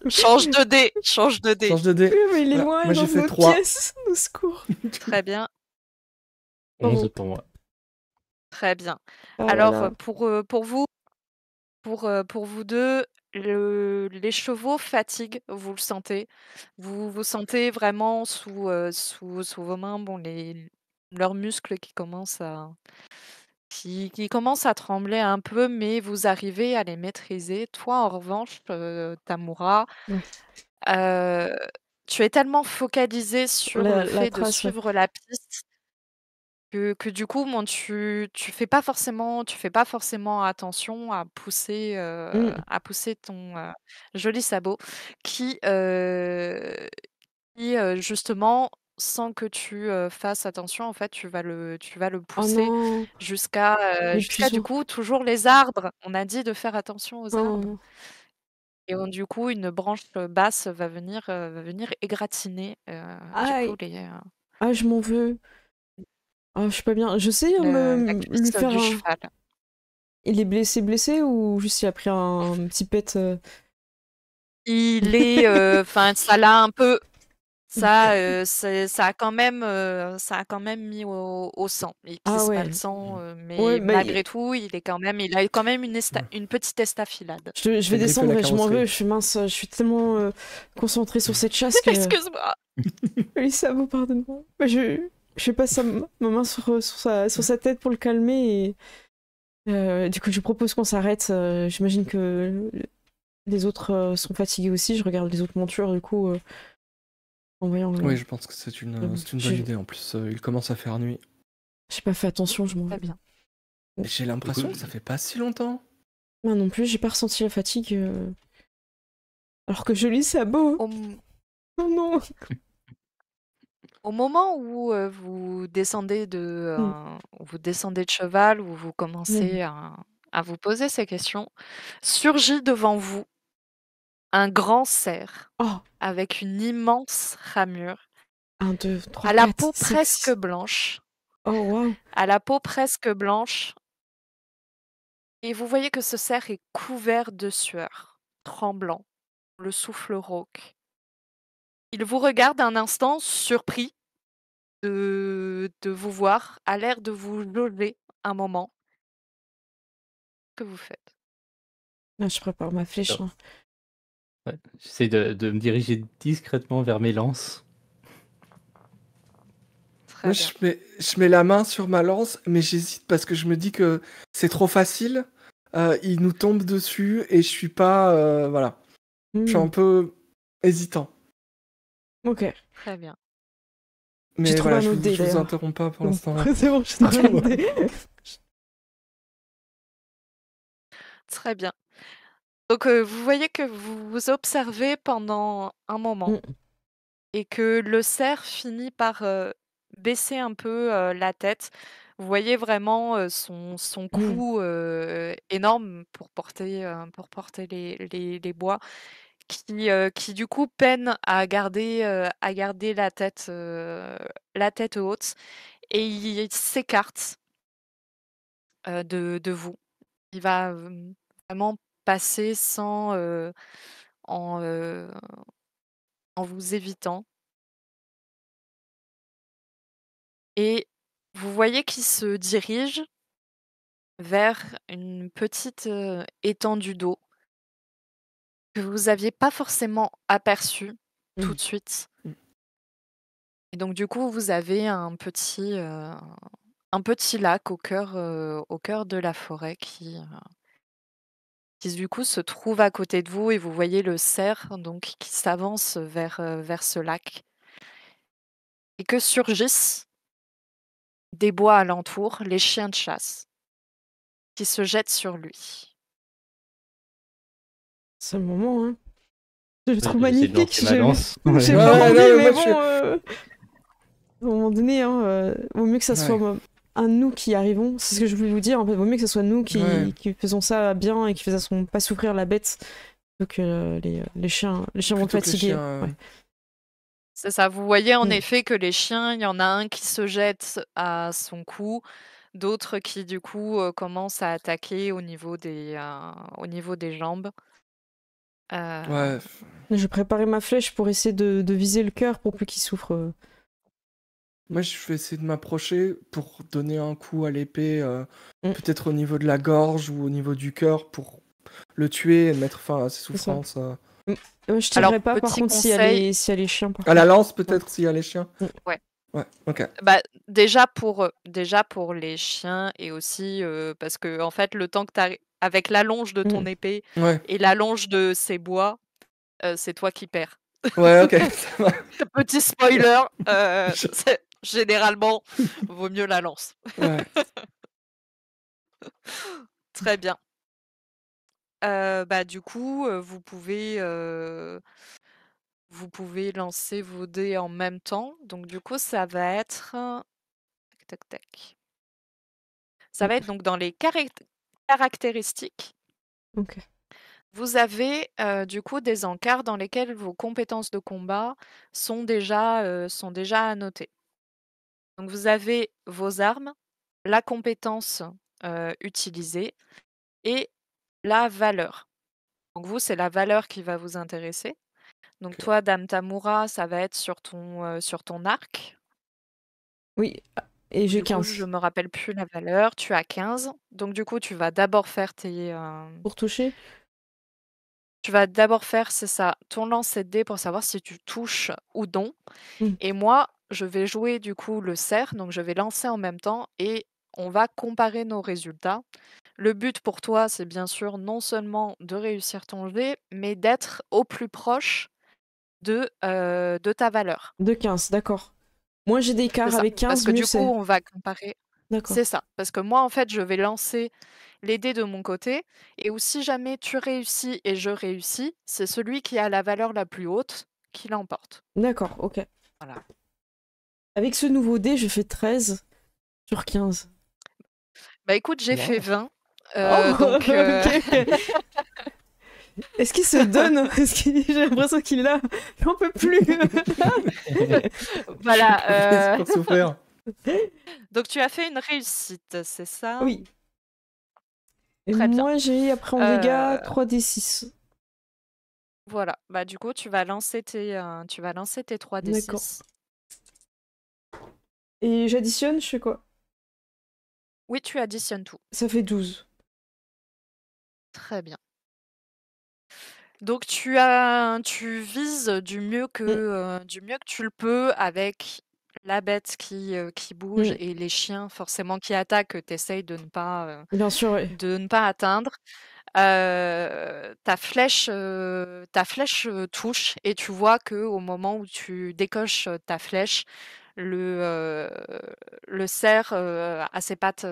Change de dé, change de dé. Change de dé. Oui, mais il est Voilà. loin, Moi, dans j'ai fait notre 3. pièce. Au secours. Très bien, 11 pour moi. très bien. Ah, Alors, voilà. pour vous deux, les chevaux fatiguent, vous le sentez. Vous sentez vraiment sous vos mains, bon, leurs muscles qui commencent à trembler un peu, mais vous arrivez à les maîtriser. Toi, en revanche, Tamura, Ouais. tu es tellement focalisé sur le La fait de trace, ouais. suivre la piste que du coup, bon, tu fais pas forcément attention à pousser ton joli sabot qui, justement, sans que tu fasses attention, en fait, tu vas le Oh pousser non, jusqu'à du l'épuisement. coup toujours les arbres. On a dit de faire attention aux arbres. Oh. Et donc du coup, une branche, basse va venir égratigner, du coup Aïe! les, Ah, je m'en veux. Ah, je suis pas bien. Je sais la lui cuisse, faire du un... cheval. Il est blessé ou juste il a pris un petit pet Il est, enfin, ça l'a un peu ça a quand même mis au sang. Il Ah pisse pas le ouais. sang, Ouais, mais bah, malgré tout, il a quand même une petite estafilade. je vais J'ai grippé descendre la et je m'en veux. carrosserie. Je suis mince, je suis tellement concentrée sur cette chasse que... Excuse-moi. Lisa, vous pardonne-moi. Bah, je passe ma main sur sa tête pour le calmer et du coup je propose qu'on s'arrête. J'imagine que les autres sont fatigués aussi. Je regarde les autres montures du coup en voyant Oui, je pense que c'est une bonne j'ai idée. En plus, il commence à faire nuit. pas fait attention, je m'en Très veux. bien. Et j'ai l'impression que ça fait pas si longtemps. Moi non plus, j'ai pas ressenti la fatigue alors que je lis ça beau. Au Oh non. Au moment où, vous descendez de, cheval, où vous commencez à vous poser ces questions, surgit devant vous un grand cerf Oh, avec une immense ramure, 1, 2, 3, à la 4, peau 5, presque 6. blanche Oh waouh. et vous voyez que ce cerf est couvert de sueur, tremblant, le souffle rauque. Il vous regarde un instant, surpris de vous voir, a l'air de vous jauger un moment. Que vous faites? Là, je prépare ma flèche. Alors, ouais, j'essaie de me diriger discrètement vers mes lances. Très Moi, bien. je mets la main sur ma lance, mais j'hésite parce que je me dis que c'est trop facile. Il nous tombe dessus et je suis pas. Voilà. Je suis un peu hésitant. Ok. Très bien. J'ai Mais trouvé voilà, un autre dé je vous d'ailleurs. interromps pas pour Bon. l'instant. C'est bon, j'ai trouvé un autre dé. Très bien. Donc, vous voyez que vous vous observez pendant un moment Mm. et que le cerf finit par, baisser un peu, la tête. Vous voyez vraiment, son cou, énorme pour porter les bois qui du coup peine à garder la tête haute et il s'écarte, de vous. Il va, vraiment passer en, heu, en vous évitant et vous voyez qu'il se dirige vers une petite, étendue d'eau que vous aviez pas forcément aperçue tout Mm. de suite Mm. et donc du coup, vous avez un petit lac au cœur de la forêt qui du coup se trouve à côté de vous et vous voyez le cerf donc qui s'avance vers ce lac et que surgissent des bois alentour, les chiens de chasse qui se jettent sur lui. C'est le moment, hein. Je le Ouais, trouve j'essaie de magnifique. lancer ma lance. J'ai Ouais. pas Ouais, envie, non, mais moi, bon, à un moment donné, hein, vaut mieux que ça soit Ouais. un de nous qui arrivons. C'est ce que je voulais vous dire. En fait, vaut mieux que ce soit nous Ouais. qui faisons ça bien et qui faisons pas souffrir la bête plutôt que les chiens vont Plutôt te que les fatiguer. chiens, Ouais. C'est ça, vous voyez en Mm. effet que les chiens, il y en a un qui se jette à son cou, d'autres qui du coup, commencent à attaquer au niveau des jambes. Heu, Ouais. Je préparais ma flèche pour essayer de viser le cœur pour plus qu'il souffre. Moi, je vais essayer de m'approcher pour donner un coup à l'épée, Mm. peut-être au niveau de la gorge ou au niveau du cœur pour le tuer et mettre fin à ses C'est ça. souffrances. Je alors tirerai pas par petit contre conseil s'il y a les chiens par À la contre. lance, peut-être, s'il y a les chiens. ouais. Ouais, ok. Bah, déjà pour les chiens et aussi, parce que en fait, le temps que tu avec l'allonge de ton Mm. épée Ouais, et l'allonge de ces bois, c'est toi qui perds. ouais, ok, ça va. Petit spoiler, Je- c'est généralement, vaut mieux la lance. Ouais. Très bien. Bah, du coup, vous pouvez lancer vos dés en même temps. Donc du coup, ça va être, tac, tac, tac. Ça Mm. va être donc dans les caractéristiques. Ok. Vous avez du coup des encarts dans lesquels vos compétences de combat sont déjà annotées. Donc vous avez vos armes, la compétence utilisée et la valeur. Donc vous, c'est la valeur qui va vous intéresser. Donc Ok. toi, Dame Tamura, ça va être sur ton arc. Oui, et j'ai Du coup, je 15. me rappelle plus la valeur. Tu as 15. Donc du coup, tu vas d'abord faire Pour toucher? c'est ça, ton lancer de dés pour savoir si tu touches ou non. Hmm. Et moi, je vais jouer du coup le cerf, donc je vais lancer en même temps et on va comparer nos résultats. Le but pour toi, c'est bien sûr non seulement de réussir ton jet, mais d'être au plus proche de ta valeur. De 15, d'accord. Moins j'ai C'est d'écart ça. avec Parce 15, que mieux du coup, c'est. on va comparer. C'est D'accord. ça. Parce que moi, en fait, je vais lancer les dés de mon côté. Et ou si jamais tu réussis et je réussis, c'est celui qui a la valeur la plus haute qui l'emporte. D'accord, ok. Voilà. Avec ce nouveau dé, je fais 13 sur 15. Bah écoute, j'ai fait Wow. 20. Oh, Donc, ok. Est-ce qu'il se donne? J'ai l'impression qu'il l'a. J'en peux plus. voilà. Pour souffrir. Donc tu as fait une réussite, c'est ça? Oui. Et Très bien. moi, j'ai après en dégâts 3d6. Voilà. Bah du coup, tu vas lancer tes 3d6. D'accord. Et j'additionne, je fais quoi? Oui, tu additionnes tout. Ça fait 12. Très bien. Donc tu vises du mieux que tu le peux avec la bête qui bouge et les chiens forcément qui attaquent, que tu essayes Bien sûr, oui. de ne pas atteindre. Ta flèche touche et tu vois que au moment où tu décoches ta flèche, le, le cerf a ses pattes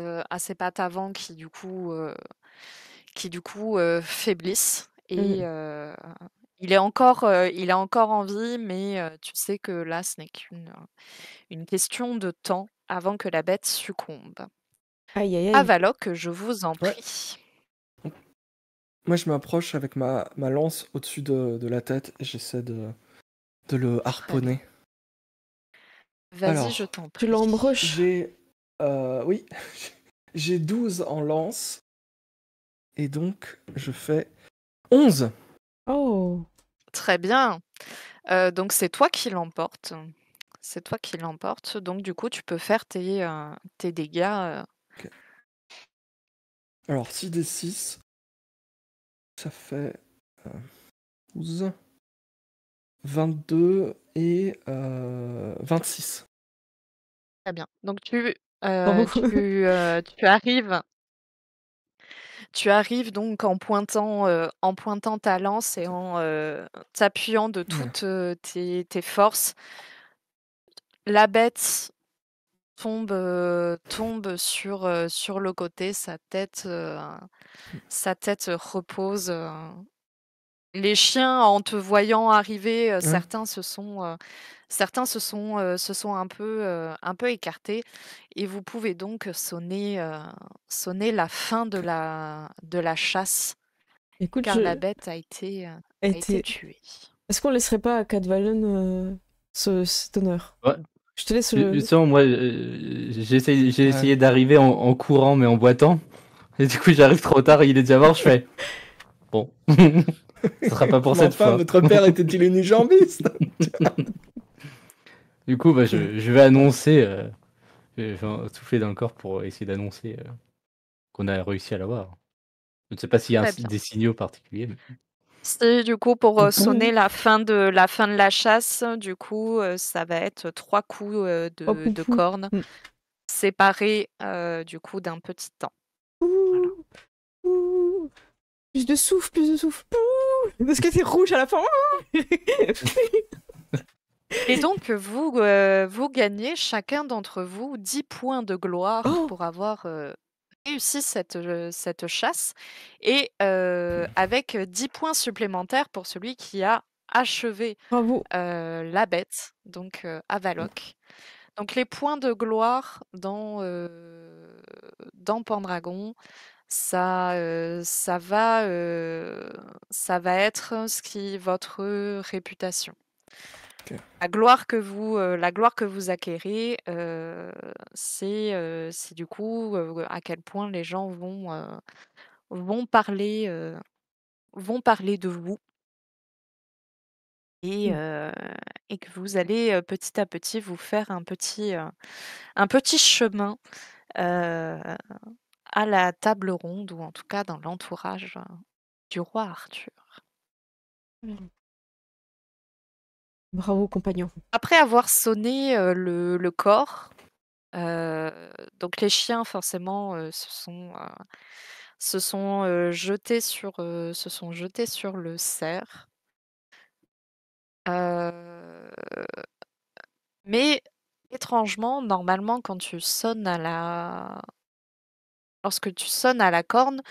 avant qui du coup faiblissent et il est encore en vie, mais tu sais que là, ce n'est une question de temps avant que la bête succombe. Aïe, aïe, aïe. Avaloc, je vous en Ouais. prie. Moi, je m'approche avec ma lance au-dessus de la tête et j'essaie de le harponner. Vas-y, je Alors, t'en Tu prie. l'embroches. j'ai... oui, j'ai 12 en lance. Et donc, je fais 11. Oh. Très bien. Donc c'est toi qui l'emporte. C'est toi qui l'emporte. Donc du coup, tu peux faire tes dégâts. Ok. Alors, 6d6. Ça fait 12, 22 et 26. Très bien. Donc Bravo. tu arrives donc en pointant ta lance et en t'appuyant de toutes tes forces. La bête tombe sur le côté, sa tête repose. Les chiens, en te voyant arriver, certains se sont un peu écartés et vous pouvez donc sonner la fin de la chasse, Écoute, car la bête a été tuée. Est-ce qu'on laisserait pas à Cat Valen cet honneur? Ouais. Je te laisse le. Justement, moi, j'ai essayé d'arriver en courant, mais en boitant. Et du coup, j'arrive trop tard, il est déjà mort, je fais... Bon, ce sera pas pour Mais cette enfin, fois. votre père était-il unijambiste? Du coup, bah, je vais annoncer... je vais souffler dans le corps pour essayer d'annoncer qu'on a réussi à l'avoir. Je ne sais pas s'il y a Très bien. des signaux particuliers. Mais... C'est du coup pour sonner la fin de la chasse, du coup, ça va être 3 coups de cornes séparés du coup d'un petit temps. Voilà. Ouh. Plus de souffle, plus de souffle. Ouh. Parce que c'est rouge à la fin. Et donc vous gagnez chacun d'entre vous 10 points de gloire pour avoir réussi cette chasse et avec 10 points supplémentaires pour celui qui a achevé Bravo. la bête, donc Avaloc. Donc les points de gloire dans Pendragon, ça va être votre réputation. Ok. La gloire que vous acquérez, c'est du coup à quel point les gens vont parler, de vous et, Mm. euh, et que vous allez petit à petit vous faire un petit chemin euh, à la table ronde ou en tout cas dans l'entourage du roi Arthur. Bravo, compagnon. Après avoir sonné le corps, donc les chiens forcément se sont jetés sur le cerf. Euh, mais étrangement, normalement, lorsque tu sonnes à la corne,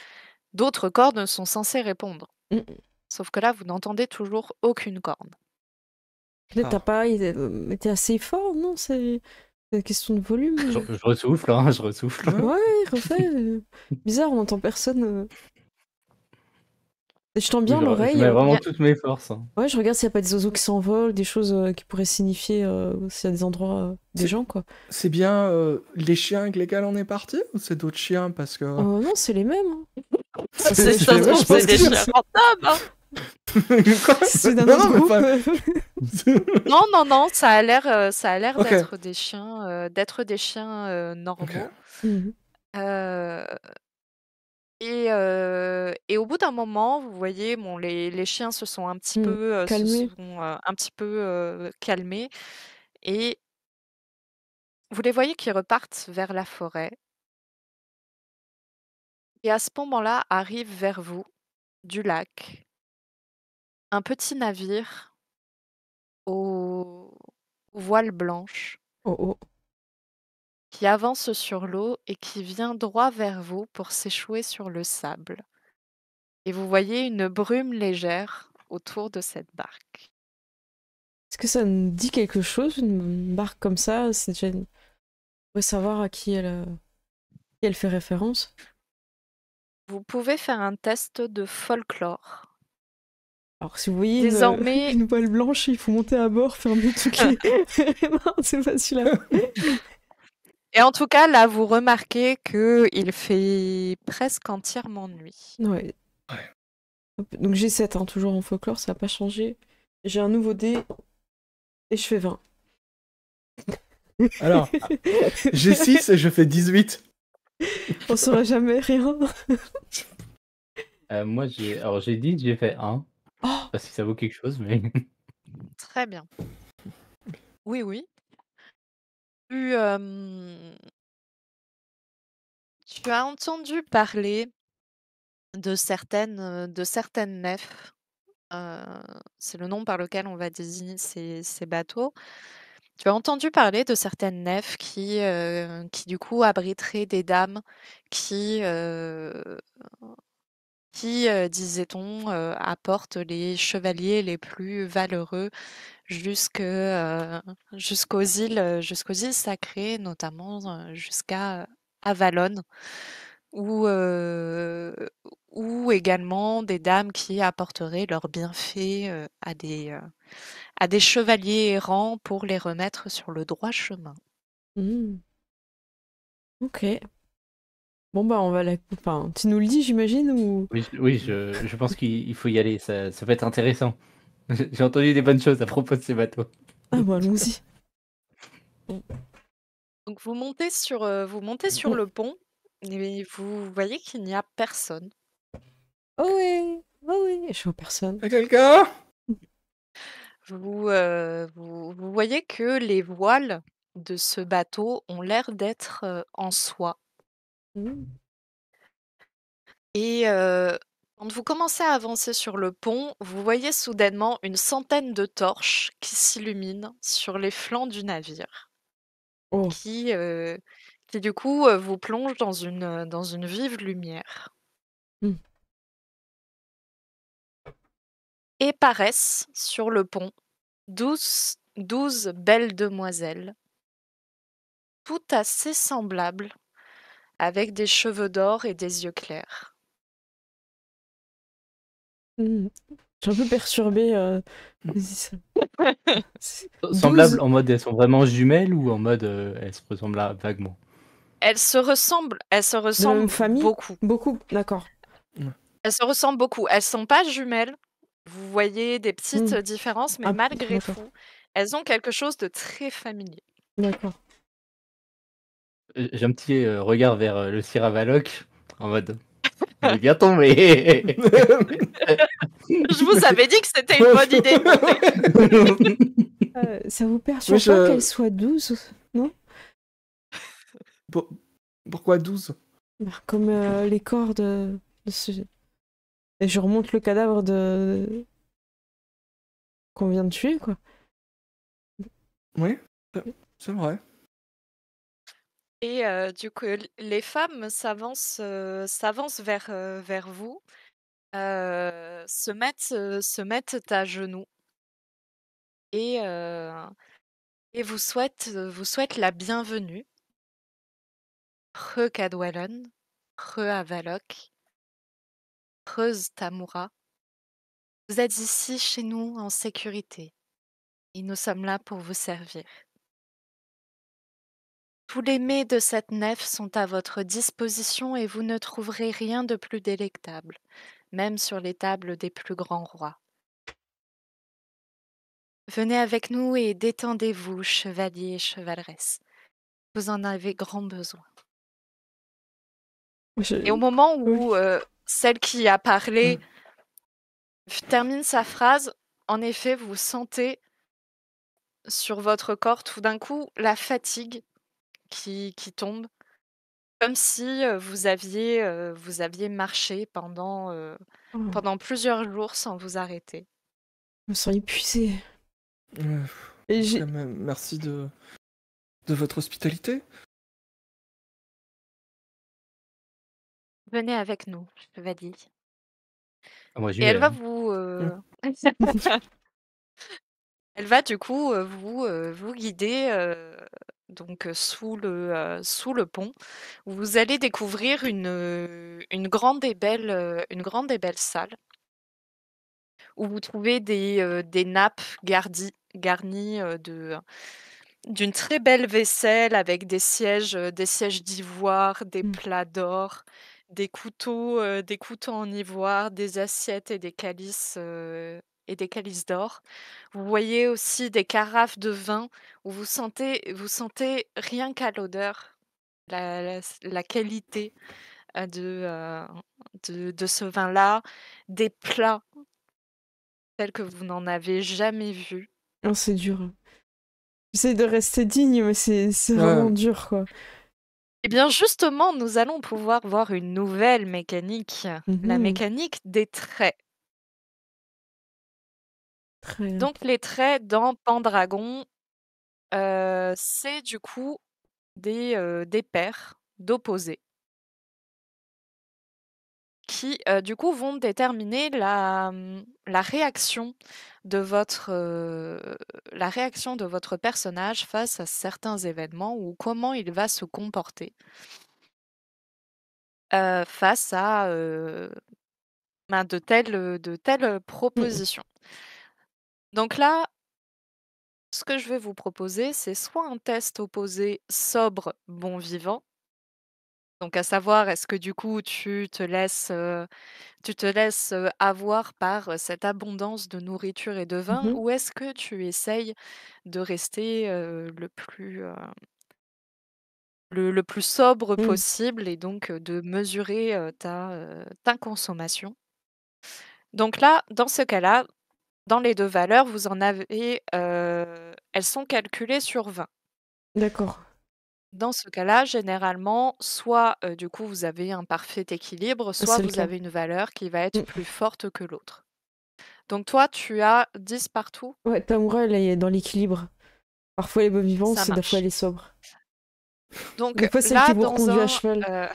d'autres cornes sont censées répondre. Mm. Sauf que là, vous n'entendez toujours aucune corne. Peut-être t'as Ah. pas été assez fort, non? C'est une question de volume. Je ressouffle, hein, je ressouffle. Ouais. Ouais, refais. Bizarre, on n'entend personne. Et je tends Oui, bien je l'oreille. mets vraiment Y a- toutes mes forces, hein. Ouais, je regarde s'il n'y a pas des oiseaux qui s'envolent, des choses qui pourraient signifier s'il y a des endroits, des C'est- gens, quoi. C'est bien les chiens avec lesquels on est parti ou c'est d'autres chiens parce que Non, c'est les mêmes. Hein. Ça c'est se trouve, les mêmes, c'est des je chiens random, hein. Quoi C'est d'un Non, autre non, mais groupe. pas- Non, ça a l'air Ok. d'être des chiens normaux. Mhm. Euh, et au bout d'un moment, vous voyez, bon, les chiens se sont un petit peu, Calmé. calmés et vous les voyez qui repartent vers la forêt. Et à ce moment-là, arrive vers vous, du lac, un petit navire aux voiles blanches Oh oh. qui avance sur l'eau et qui vient droit vers vous pour s'échouer sur le sable. Et vous voyez une brume légère autour de cette barque. Est-ce que ça me dit quelque chose, une barque comme ça? C'est déjà On pourrait savoir à qui elle fait référence. Vous pouvez faire un test de folklore. Alors, si vous voyez Désormais, une voile blanche, il faut monter à bord, fermer toutes les mains, c'est facile à... et en tout cas, là, vous remarquez qu'il fait presque entièrement nuit. Ouais. Ouais. Hop, donc j'ai 7, hein, toujours en folklore, ça n'a pas changé. J'ai un nouveau dé et je fais 20. Alors, j'ai 6 et je fais 18. On saura jamais rien. Moi, j'ai dit, j'ai fait 1. Oh, Je sais pas si ça vaut quelque chose, mais. Très bien. Oui, oui. Tu, tu as entendu parler de certaines nefs. C'est le nom par lequel on va désigner ces bateaux. Tu as entendu parler de certaines nefs qui du coup abriteraient des dames qui, disait-on, apportent les chevaliers les plus valeureux jusqu'aux îles sacrées, notamment jusqu'à Avalon, ou, ou également des dames qui apporteraient leurs bienfaits à des chevaliers errants pour les remettre sur le droit chemin. Ok. Bon bah on va Enfin, tu nous le dis, j'imagine, ou... Oui, je pense qu'il faut y aller, ça peut être intéressant. J'ai entendu des bonnes choses à propos de ces bateaux. Ah bah allons-y. Donc vous montez sur le pont et vous voyez qu'il n'y a personne. Oh oui, je vois personne. Y'a quelqu'un? Vous voyez que les voiles de ce bateau ont l'air d'être en soie. Mm. Et quand vous commencez à avancer sur le pont, vous voyez soudainement une centaine de torches qui s'illuminent sur les flancs du navire, Oh. qui du coup vous plongent dans une vive lumière. Mm. Et paraissent sur le pont 12 belles demoiselles, toutes assez semblables avec des cheveux d'or et des yeux clairs. Je suis un peu perturbée. Vas-y, ça. Semblables 12 en mode elles sont vraiment jumelles ou en mode elles se ressemblent vaguement? Elles se ressemblent de la même famille? beaucoup. Beaucoup, d'accord. Elles se ressemblent beaucoup. Elles sont pas jumelles. Vous voyez des petites Mm. différences, mais Ah, malgré d'accord. tout, elles ont quelque chose de très familier. D'accord. J'ai un petit regard vers le Sir Avaloc en mode il est bien tombé. Je vous avais dit que c'était une bonne idée de monter. Ça vous perturbe Oui, pas qu'elle soit 12, non? Pourquoi 12? Comme les corps de ce... Et je remonte le cadavre qu'on vient de tuer, quoi. Oui, c'est vrai. Et du coup, les femmes s'avancent vers vous, se mettent à genoux et vous souhaitent la bienvenue. Re Cadwallon, Re Avaloc, Reuse Tamura. Vous êtes ici chez nous en sécurité et nous sommes là pour vous servir. Tous les mets de cette nef sont à votre disposition et vous ne trouverez rien de plus délectable, même sur les tables des plus grands rois. Venez avec nous et détendez-vous, chevaliers et chevaleresses. Vous en avez grand besoin. Et au moment où celle qui a parlé termine sa phrase, en effet, vous sentez sur votre corps tout d'un coup la fatigue qui tombe, comme si vous aviez marché pendant plusieurs jours sans vous arrêter. Je me sens épuisée. Et Merci de votre hospitalité. Venez avec nous, chevalier. Moi, j'y Et elle vais, va hein. vous... Elle va du coup vous guider donc sous le pont, où vous allez découvrir une grande et belle salle, où vous trouvez des nappes garnies d'une très belle vaisselle avec des sièges d'ivoire, des plats d'or, des couteaux en ivoire, des assiettes et des calices d'or. Vous voyez aussi des carafes de vin où vous sentez rien qu'à l'odeur la qualité de ce vin-là, des plats tels que vous n'en avez jamais vus. Oh, c'est dur. J'essaie de rester digne, mais c'est vraiment dur, quoi. Eh bien, justement, nous allons pouvoir voir une nouvelle mécanique, la mécanique des traits. Donc, les traits dans Pendragon, c'est du coup des paires d'opposés qui, du coup, vont déterminer la réaction de votre personnage face à certains événements ou comment il va se comporter face à de telles propositions. Donc là, ce que je vais vous proposer, c'est soit un test opposé sobre, bon vivant. Donc à savoir, est-ce que du coup tu te laisses avoir par cette abondance de nourriture et de vin, ou est-ce que tu essayes de rester le plus sobre possible et donc de mesurer ta consommation. Donc là, dans ce cas-là, dans les deux valeurs, vous en avez, elles sont calculées sur 20. D'accord. Dans ce cas-là, généralement, soit du coup vous avez un parfait équilibre, soit vous avez une valeur qui va être plus forte que l'autre. Donc toi, tu as 10 partout? Ouais, Tamura, elle est dans l'équilibre. Parfois elle est bonne vivante, des fois elle est sobre. Donc des fois celle qui vous reconduit à cheval.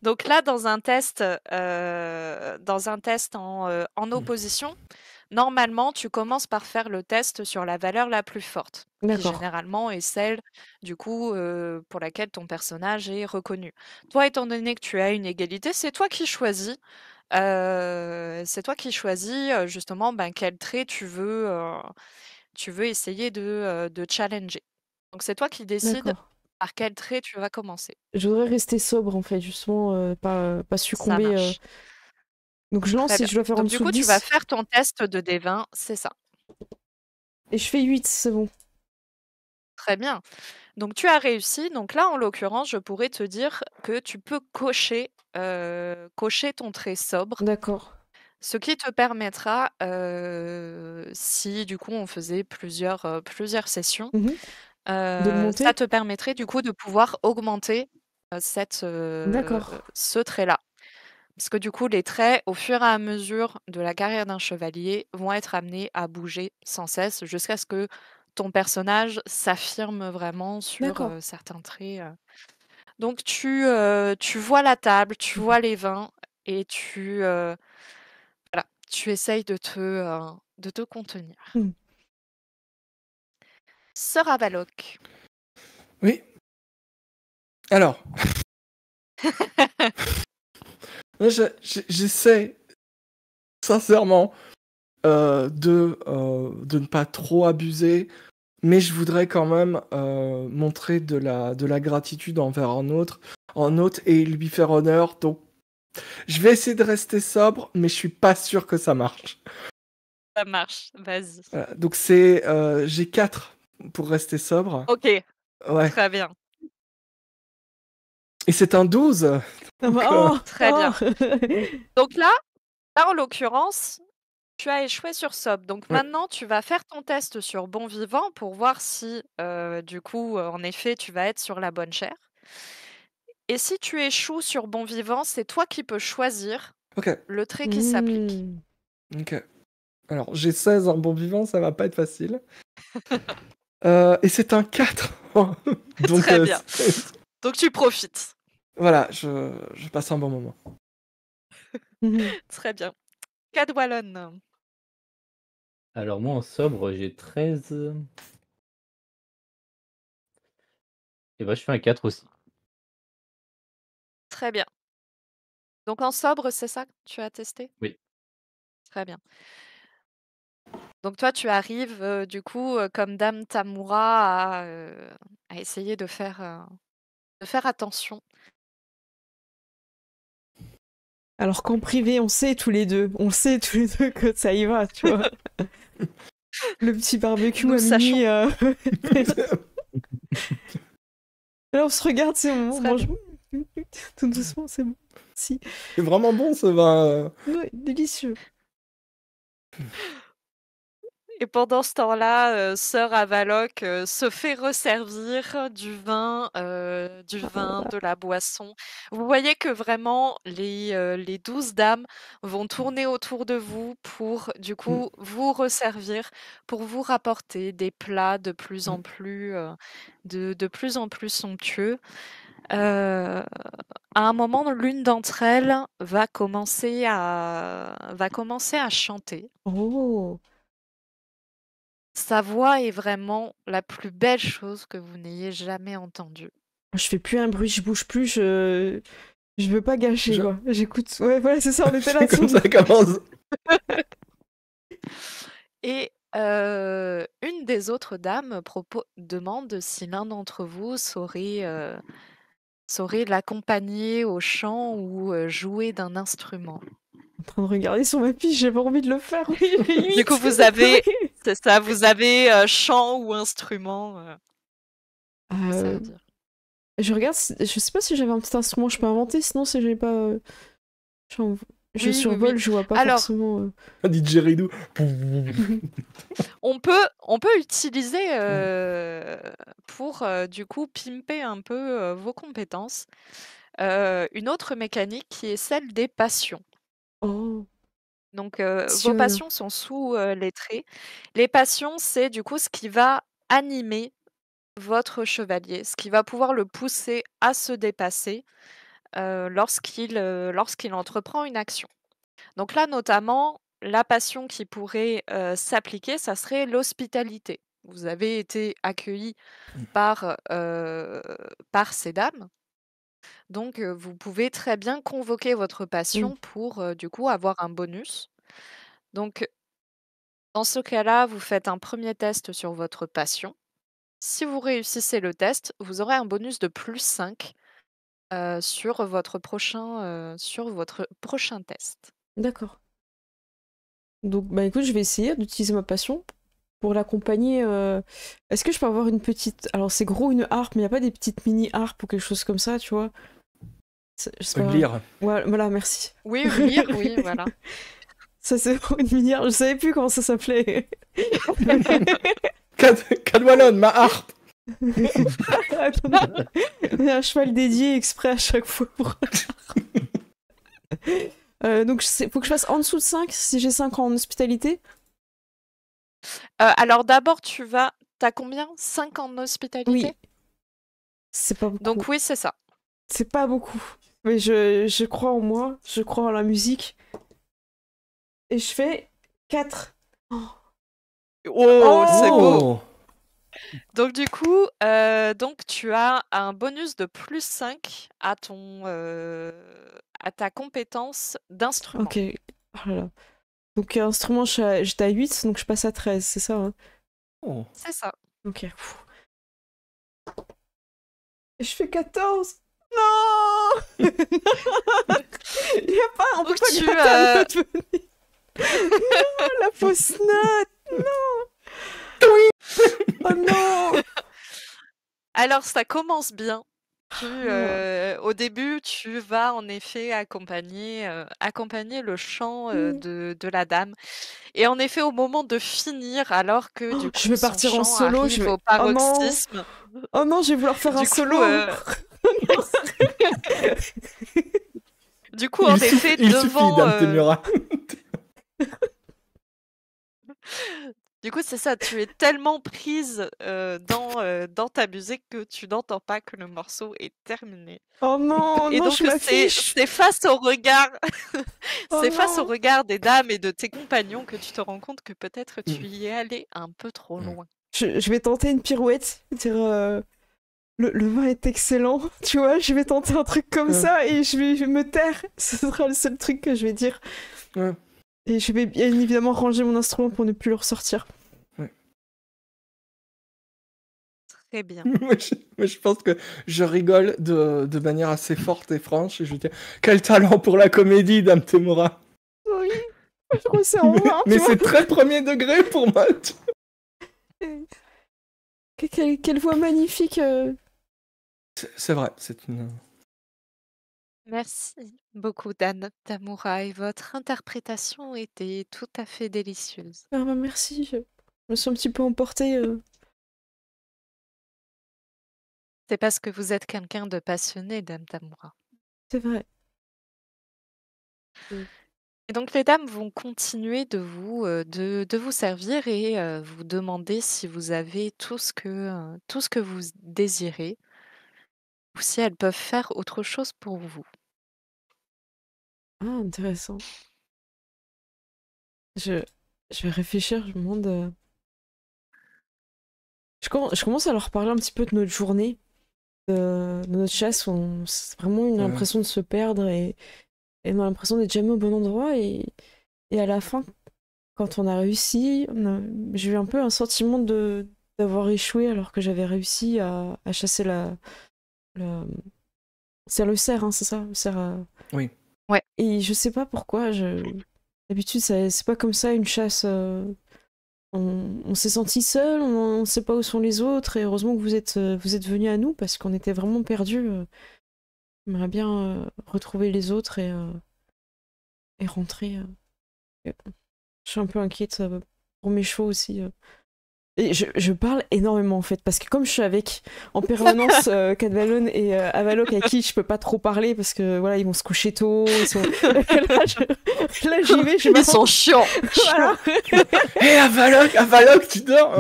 Donc là, dans un test en opposition, normalement, tu commences par faire le test sur la valeur la plus forte, qui D'accord. généralement est celle, du coup, pour laquelle ton personnage est reconnu. Toi, étant donné que tu as une égalité, c'est toi qui choisis. Justement quel trait tu veux essayer de challenger. Donc c'est toi qui décides D'accord. par quel trait tu vas commencer. Je voudrais rester sobre en fait, justement, pas Ça succomber. marche. Donc je lance Très et bien. je dois faire en Donc du dessous de coup, tu vas 10. faire ton test de D20, c'est ça. Et je fais 8, c'est bon. Très bien. Donc tu as réussi. Donc là, en l'occurrence, je pourrais te dire que tu peux cocher ton trait sobre, D'accord. ce qui te permettra, si du coup on faisait plusieurs sessions, Mhm. De le ça monter? te permettrait du coup de pouvoir augmenter D'accord. ce trait-là. Parce que du coup, les traits, au fur et à mesure de la carrière d'un chevalier, vont être amenés à bouger sans cesse jusqu'à ce que ton personnage s'affirme vraiment sur D'accord. certains traits. Donc tu vois la table, tu vois les vins et voilà, tu essayes de te contenir. Hmm. Sœur Avaloc. Oui. Alors, moi, j'essaie sincèrement de ne pas trop abuser, mais je voudrais quand même montrer de la gratitude envers un autre et lui faire honneur. Donc, je vais essayer de rester sobre, mais je suis pas sûr que ça marche. Ça marche, vas-y. Voilà. Donc, j'ai 4 pour rester sobre. Ok, Ouais. très bien. Et c'est un 12. Ah bah, Donc, oh, Très bien. oh. Donc là, en l'occurrence, tu as échoué sur Sob. Donc Ouais. maintenant, tu vas faire ton test sur Bon Vivant pour voir si, du coup, en effet, tu vas être sur la bonne chair. Et si tu échoues sur Bon Vivant, c'est toi qui peux choisir Ok. le trait qui s'applique. Hmm. Ok. Alors, j'ai 16 en bon vivant, ça va pas être facile. Et c'est un 4. Donc, Très bien. Donc tu profites. voilà, je passe un bon moment. Mhm. Très bien. Cadwallon. Alors moi en sobre, j'ai 13. Et bah je fais un 4 aussi. Très bien. Donc en sobre, c'est ça que tu as testé? Oui. Très bien. Donc toi, tu arrives, du coup, comme Dame Tamura à essayer de faire attention. Alors qu'en privé, on sait tous les deux que ça y va, tu vois. Le petit barbecue Nous à minuit. sachons. Là, on se regarde, c'est bon, on Très mange bien. tout doucement, c'est bon. Si. C'est vraiment bon ce vin. Ouais, délicieux. Et pendant ce temps-là, sœur Avaloc se fait resservir du vin, de la boisson. Vous voyez que vraiment les 12 dames vont tourner autour de vous pour, du coup, vous resservir, pour vous rapporter des plats de plus en plus, de plus en plus somptueux. À un moment, l'une d'entre elles va commencer à chanter. Oh. Sa voix est vraiment la plus belle chose que vous n'ayez jamais entendue. Je fais plus un bruit, je bouge plus, je veux pas gâcher, Je- quoi. J'écoute. Ouais, voilà, c'est ça, on était là. Comme ça commence. Et une des autres dames demande si l'un d'entre vous saurait l'accompagner au chant ou jouer d'un instrument. En train de regarder sur ma fiche, j'ai pas envie de le faire. Oui, j'ai 8. Du coup, vous avez, c'est ça, vous avez chant ou instrument. Ça veut dire. Je regarde, je sais pas si j'avais un petit instrument, je peux inventer, sinon si j'ai pas. Je Oui, survole, oui. je vois pas Alors, forcément. Un didgeridoo. on peut utiliser pour du coup pimper un peu vos compétences une autre mécanique qui est celle des passions. Oh, Donc vos passion. passions sont sous les traits. Les passions, c'est du coup ce qui va animer votre chevalier, ce qui va pouvoir le pousser à se dépasser lorsqu'il entreprend une action. Donc là, notamment, la passion qui pourrait s'appliquer, ça serait l'hospitalité. Vous avez été accueilli par ces dames, donc vous pouvez très bien convoquer votre Mm. passion pour du coup avoir un bonus. Donc dans ce cas-là, vous faites un premier test sur votre passion. Si vous réussissez le test, vous aurez un bonus de plus 5 sur votre prochain test. D'accord. Donc, bah écoute, je vais essayer d'utiliser ma passion pour l'accompagner. Est-ce que je peux avoir une petite. Alors, c'est gros une harpe, mais il n'y a pas des petites mini-harpes ou quelque chose comme ça, tu vois? C'est pas grave. Lire. Ouais, voilà, merci. Oui, lire, oui, voilà. Ça, c'est une mini-harpe. Je savais plus comment ça s'appelait. Cadwallon, ma harpe. Attends, un cheval dédié exprès à chaque fois pour. Donc, faut que je fasse en dessous de 5 si j'ai 5 en hospitalité. Alors d'abord, t'as combien? 5 en hospitalité? Oui. C'est pas beaucoup. Donc oui, c'est ça. C'est pas beaucoup. Mais je crois en moi, je crois en la musique. Et je fais 4. Oh, c'est beau. Oh. Donc du coup, tu as un bonus de plus 5 à ta compétence d'instrument. Ok. Oh là là. Donc instrument, j'étais à 8, donc je passe à 13, c'est ça, hein? Oh. C'est ça. Ok. Et je fais 14. Non. Il y a pas, on peut Donc pas tu, gratter un note bonus. Non, la fausse note. Non. Oh non. Alors ça commence bien. Ah. Au début, tu vas en effet accompagner le chant de la dame. Et en effet, au moment de finir, alors que du coup Je vais son partir en chant solo, arrive au Oh non. paroxysme, Oh non, je vais vouloir faire un du coup, solo. du coup, en effet, Il suffit, devant, Dame Témura. du coup, c'est ça, tu es tellement prise dans ta musique que tu n'entends pas que le morceau est terminé. Oh non, Et non, donc je m'affiche. c'est face au regard, Oh c'est face au non. regard des dames et de tes compagnons que tu te rends compte que peut-être tu y es allé un peu trop loin. Je vais tenter une pirouette, dire le vin est excellent, tu vois, je vais tenter un truc comme ça et je vais me taire, ce sera le seul truc que je vais dire. Ouais. Et je vais bien évidemment ranger mon instrument pour ne plus le ressortir. Très bien. Moi, je pense que je rigole de manière assez forte et franche. Et je dis, quel talent pour la comédie, Dame Témura. Oui, je trouve c'est en vain, Mais tu vois. c'est très premier degré pour moi. Quelle voix magnifique. C'est vrai, c'est une... Merci beaucoup, Dan Tamura, et votre interprétation était tout à fait délicieuse. Ah bah merci, je me suis un petit peu emportée. C'est parce que vous êtes quelqu'un de passionné, Dan Tamura. C'est vrai. Et donc les dames vont continuer de vous servir et vous demander si vous avez tout ce que vous désirez ou si elles peuvent faire autre chose pour vous. Ah, intéressant. Je vais réfléchir, je me demande. Je commence à leur parler un petit peu de notre journée, de notre chasse. C'est vraiment une impression de se perdre et on a l'impression d'être jamais au bon endroit. Et à la fin, quand on a réussi, j'ai eu un peu un sentiment d'avoir échoué alors que j'avais réussi à chasser c'est le cerf, hein, c'est ça? Le cerf. Oui. Ouais. Et je sais pas pourquoi. D'habitude, c'est pas comme ça une chasse. On s'est senti seul, on sait pas où sont les autres, et heureusement que vous êtes venus à nous parce qu'on était vraiment perdus. J'aimerais bien retrouver les autres et rentrer. Je suis un peu inquiète pour mes chevaux aussi. Et je parle énormément en fait, parce que comme je suis avec en permanence Cadwallon et Avaloc à qui je peux pas trop parler parce que voilà, ils vont se coucher tôt, là j'y vais, Ils sont chiants. Voilà. Hé, Avaloc, tu dors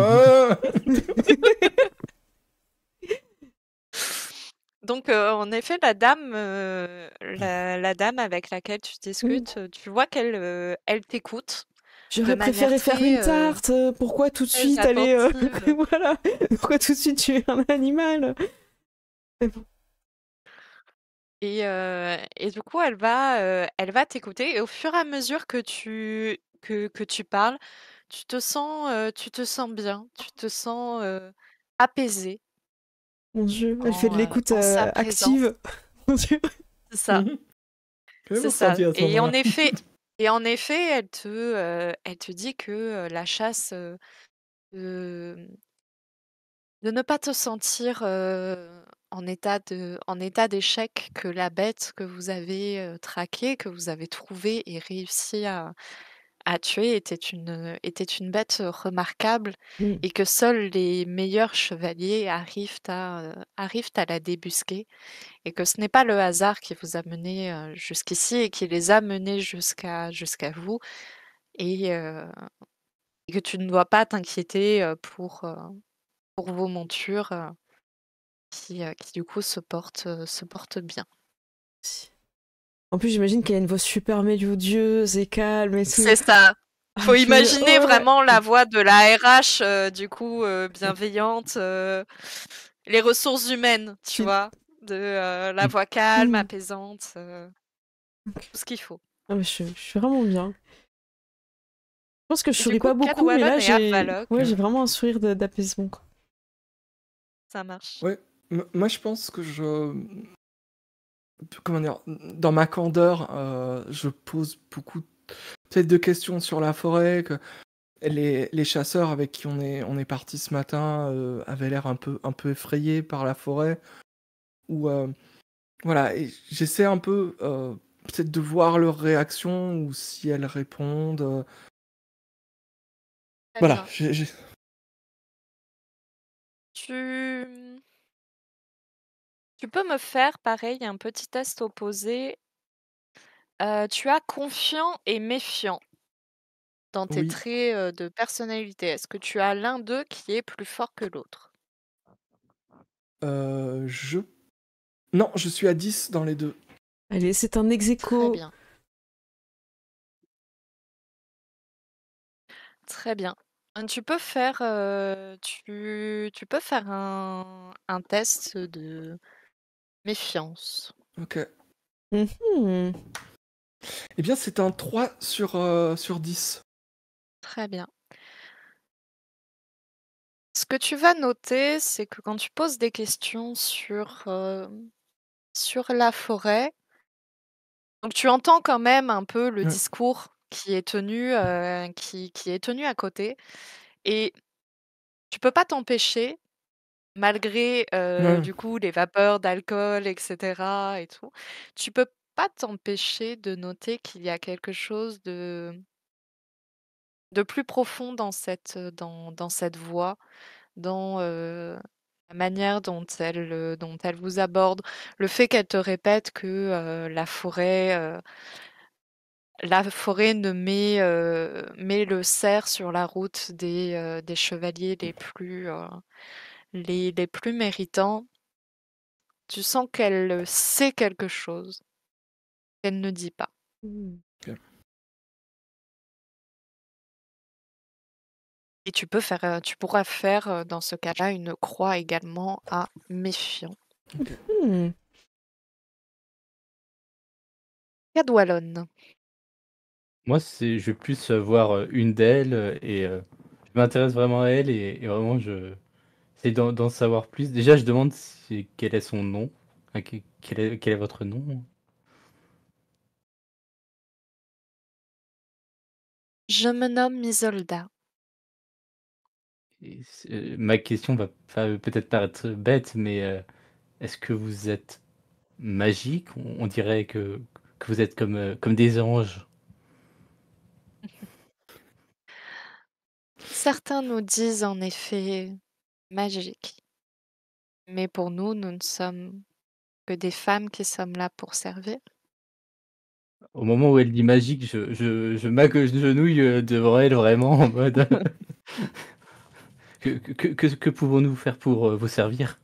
Donc en effet, la dame avec laquelle tu discutes, tu vois qu'elle elle t'écoute. J'aurais manière préféré faire une très, tarte. Pourquoi tout de très suite aller... attentive. voilà. Pourquoi tout de suite tuer un animal? Mais bon. Et du coup, elle va t'écouter et au fur et à mesure que tu parles, tu te sens bien, tu te sens apaisé Mon Dieu, elle fait de l'écoute en sa présence. active. Mon Dieu. C'est ça, Quel est c'est votre ça. ressenti à ce Et moment-là? en effet, elle te dit que la chasse, de, de ne pas te sentir en état d'échec, que la bête que vous avez traquée, que vous avez trouvée et réussi à tuer était une bête remarquable Mm. et que seuls les meilleurs chevaliers arrivent à la débusquer et que ce n'est pas le hasard qui vous a mené jusqu'ici et qui les a menés jusqu'à vous et et que tu ne dois pas t'inquiéter pour vos montures qui du coup se portent bien. En plus, j'imagine qu'elle a une voix super mélodieuse et calme et tout. C'est ça. Ah, Faut je- imaginer ouais. vraiment la voix de la RH, du coup, bienveillante, les ressources humaines, tu Tu- vois, la voix calme, Mm. apaisante, Ok. tout ce qu'il faut. Ah, mais je suis vraiment bien. Je pense que je Et du souris coup, pas beaucoup, mais Cadwallon là, et Avallac'h, j'ai vraiment un sourire d'apaisement, quoi. ça marche. Ouais, moi je pense que comment dire, dans ma candeur, je pose beaucoup peut-être de questions sur la forêt, que les chasseurs avec qui on est parti ce matin avaient l'air un peu effrayés par la forêt. Ou voilà, et j'essaie un peu peut-être de voir leurs réactions ou si elles répondent. Très Voilà, bien. j'ai- Tu tu peux me faire pareil un petit test opposé. Tu as confiant et méfiant dans tes oui, traits, de personnalité. Est-ce que tu as l'un d'eux qui est plus fort que l'autre? je non, je suis à 10 dans les deux. Allez, c'est un ex Très aequo. bien, très bien. Tu peux faire un test de méfiance. Ok. Mhm. Eh bien, c'est un 3 sur 10. Très bien. Ce que tu vas noter, c'est que quand tu poses des questions sur la forêt, donc tu entends quand même un peu le Ouais. discours qui est tenu à côté et tu peux pas t'empêcher, malgré, Ouais. du coup, les vapeurs d'alcool et cetera et tout, tu peux pas t'empêcher de noter qu'il y a quelque chose de plus profond dans cette voix, dans, la manière dont elle vous aborde. Le fait qu'elle te répète que, la forêt ne met le cerf sur la route des chevaliers les plus méritants. Tu sens qu'elle sait quelque chose qu'elle ne dit pas. Mhm. Ok. Et tu pourras faire, dans ce cas-là, une croix également à méfiant. Ok. Hmm. Cadwallon. Moi, je vais plus voir une d'elles et je m'intéresse vraiment à elle et vraiment je j'essaie d'en savoir plus. Déjà, je demande quel est son nom. Enfin, quel est votre nom? Je me nomme Isolda. Et ma question va peut-être paraître bête, mais est-ce que vous êtes magique? On dirait que vous êtes comme des anges. Certains nous disent en effet magique, mais pour nous, nous ne sommes que des femmes qui sommes là pour servir. Au moment où elle dit magique, je m'agenouille devant elle vraiment en mode que pouvons-nous faire pour vous servir?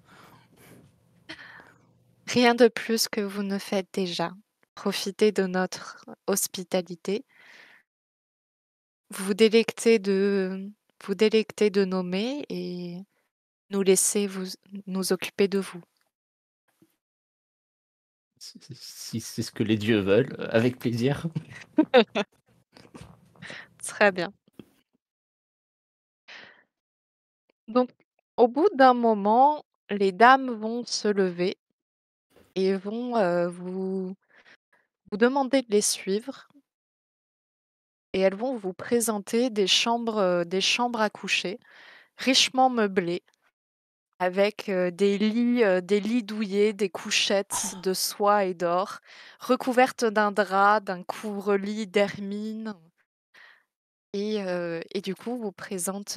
Rien de plus que vous ne faites déjà. Profitez de notre hospitalité vous délecter de nommer et nous laisser nous occuper de vous. Si c'est ce que les dieux veulent, avec plaisir. Très bien. Donc, au bout d'un moment, les dames vont se lever et vont vous demander de les suivre et elles vont vous présenter des chambres à coucher richement meublées avec des lits douillés, des couchettes de soie et d'or, recouvertes d'un drap, d'un couvre-lit d'hermine. Et du coup, vous présente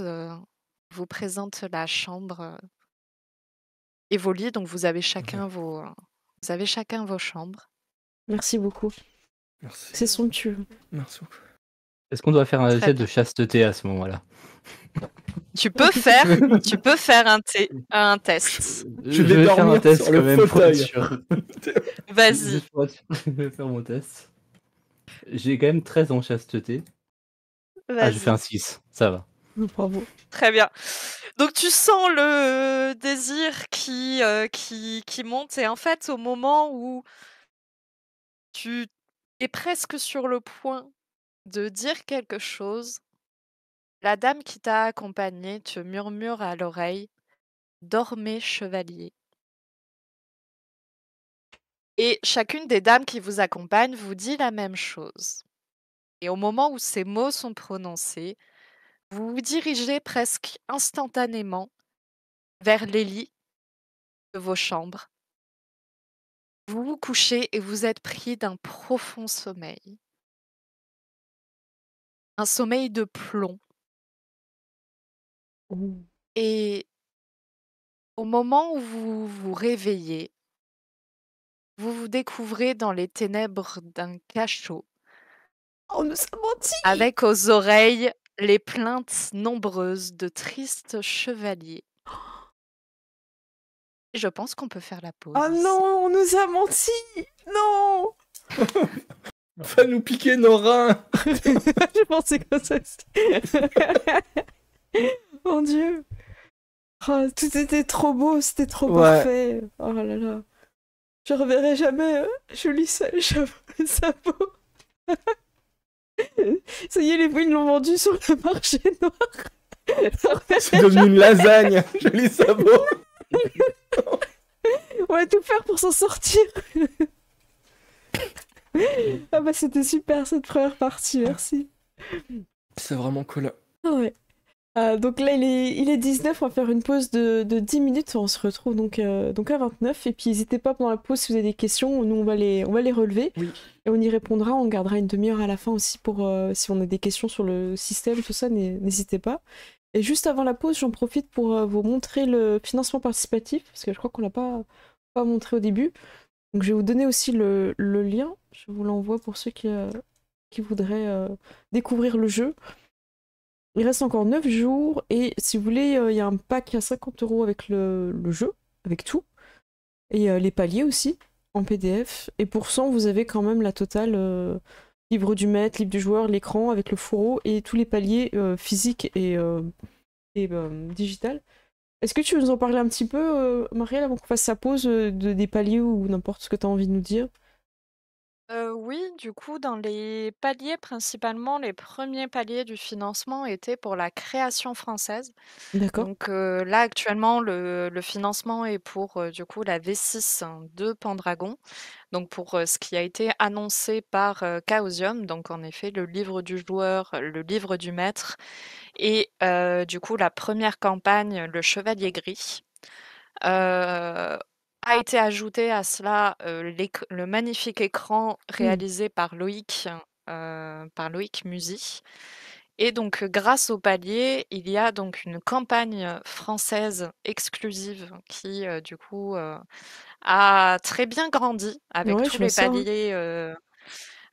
la chambre et vos lits. Donc, vous avez chacun vos chambres. Merci beaucoup. Merci. C'est somptueux. Merci beaucoup. Est-ce qu'on doit faire un Très jet bien. de chasteté à ce moment-là? Tu peux faire un test. Je vais faire un dormir test sur le quand même pour être fauteuil. sûr. Vas-y. Juste pour être sûr, je vais faire mon test. J'ai quand même 13 en chasteté. Ah, je fais Vas-y. un 6, ça va. Bravo. Très bien. Donc tu sens le désir qui monte et en fait au moment où tu es presque sur le point de dire quelque chose, la dame qui t'a accompagné te murmure à l'oreille: «Dormez, chevalier». Et chacune des dames qui vous accompagnent vous dit la même chose. Et au moment où ces mots sont prononcés, vous vous dirigez presque instantanément vers les lits de vos chambres. Vous vous couchez et vous êtes pris d'un profond sommeil. Un sommeil de plomb. Ouh. Et au moment où vous vous réveillez, vous vous découvrez dans les ténèbres d'un cachot, On nous a menti. avec aux oreilles les plaintes nombreuses de tristes chevaliers. Et je pense qu'on peut faire la pause Oh ici. non, on nous a menti. Non. Va nous piquer nos reins. Je pensais que ça. Mon Dieu. Oh, tout était trop beau, c'était trop Ouais. parfait. Oh là là. Je reverrai jamais Julie Sabot. Ça y est, les ils l'ont vendu sur le marché noir. C'est devenu une lasagne. Joli sabot. On va tout faire pour s'en sortir. Ah bah c'était super cette première partie, merci. C'est vraiment cool. Ah ouais. Donc là il est 19, on va faire une pause de 10 minutes, on se retrouve donc à 29, et puis n'hésitez pas pendant la pause si vous avez des questions, nous on va les relever, Oui. et on y répondra, on gardera une demi-heure à la fin aussi pour si on a des questions sur le système, tout ça, n'hésitez pas. Et juste avant la pause, j'en profite pour vous montrer le financement participatif, parce que je crois qu'on l'a pas montré au début. Donc je vais vous donner aussi le lien, je vous l'envoie pour ceux qui voudraient découvrir le jeu. Il reste encore 9 jours, et si vous voulez, il y a un pack à 50 € avec le jeu, avec tout, et les paliers aussi, en PDF. Et pour 100, vous avez quand même la totale, livre du maître, livre du joueur, l'écran avec le fourreau, et tous les paliers physiques et digital. Est-ce que tu veux nous en parler un petit peu, Marielle, avant qu'on fasse sa pause, des paliers ou n'importe ce que tu as envie de nous dire? Oui, du coup, dans les paliers, principalement, les premiers paliers du financement étaient pour la création française. D'accord. Donc là, actuellement, le financement est pour du coup la V6 de Pendragon. Donc pour ce qui a été annoncé par Chaosium, donc en effet le livre du joueur, le livre du maître et du coup la première campagne, le Chevalier Gris. A été ajouté à cela le magnifique écran réalisé par Loïc Musy. Et donc, grâce au palier, il y a donc une campagne française exclusive qui, du coup, a très bien grandi avec Ouais, tous je vois les ça, hein. paliers,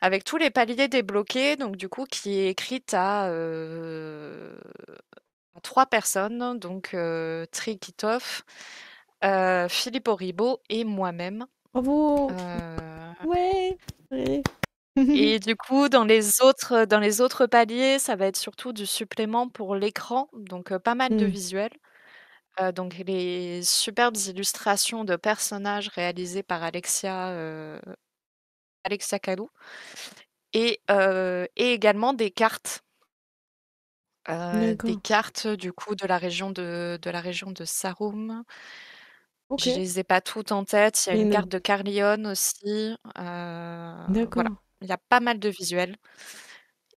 avec tous les paliers débloqués. Donc, du coup, qui est écrite à 3 personnes, donc Trikitov, Philippe Auribeau et moi-même. Bravo! Euh, Ouais! Ouais. Et du coup, dans les autres paliers, ça va être surtout du supplément pour l'écran, donc pas mal de Hmm. visuels. Donc les superbes illustrations de personnages réalisées par Alexia Kalou et également des cartes. Des D'accord. cartes du coup de la région de Sarum. Ok. Je les ai pas toutes en tête. Il y a Et une carte de Carlion aussi. Voilà, D'accord. il y a pas mal de visuels.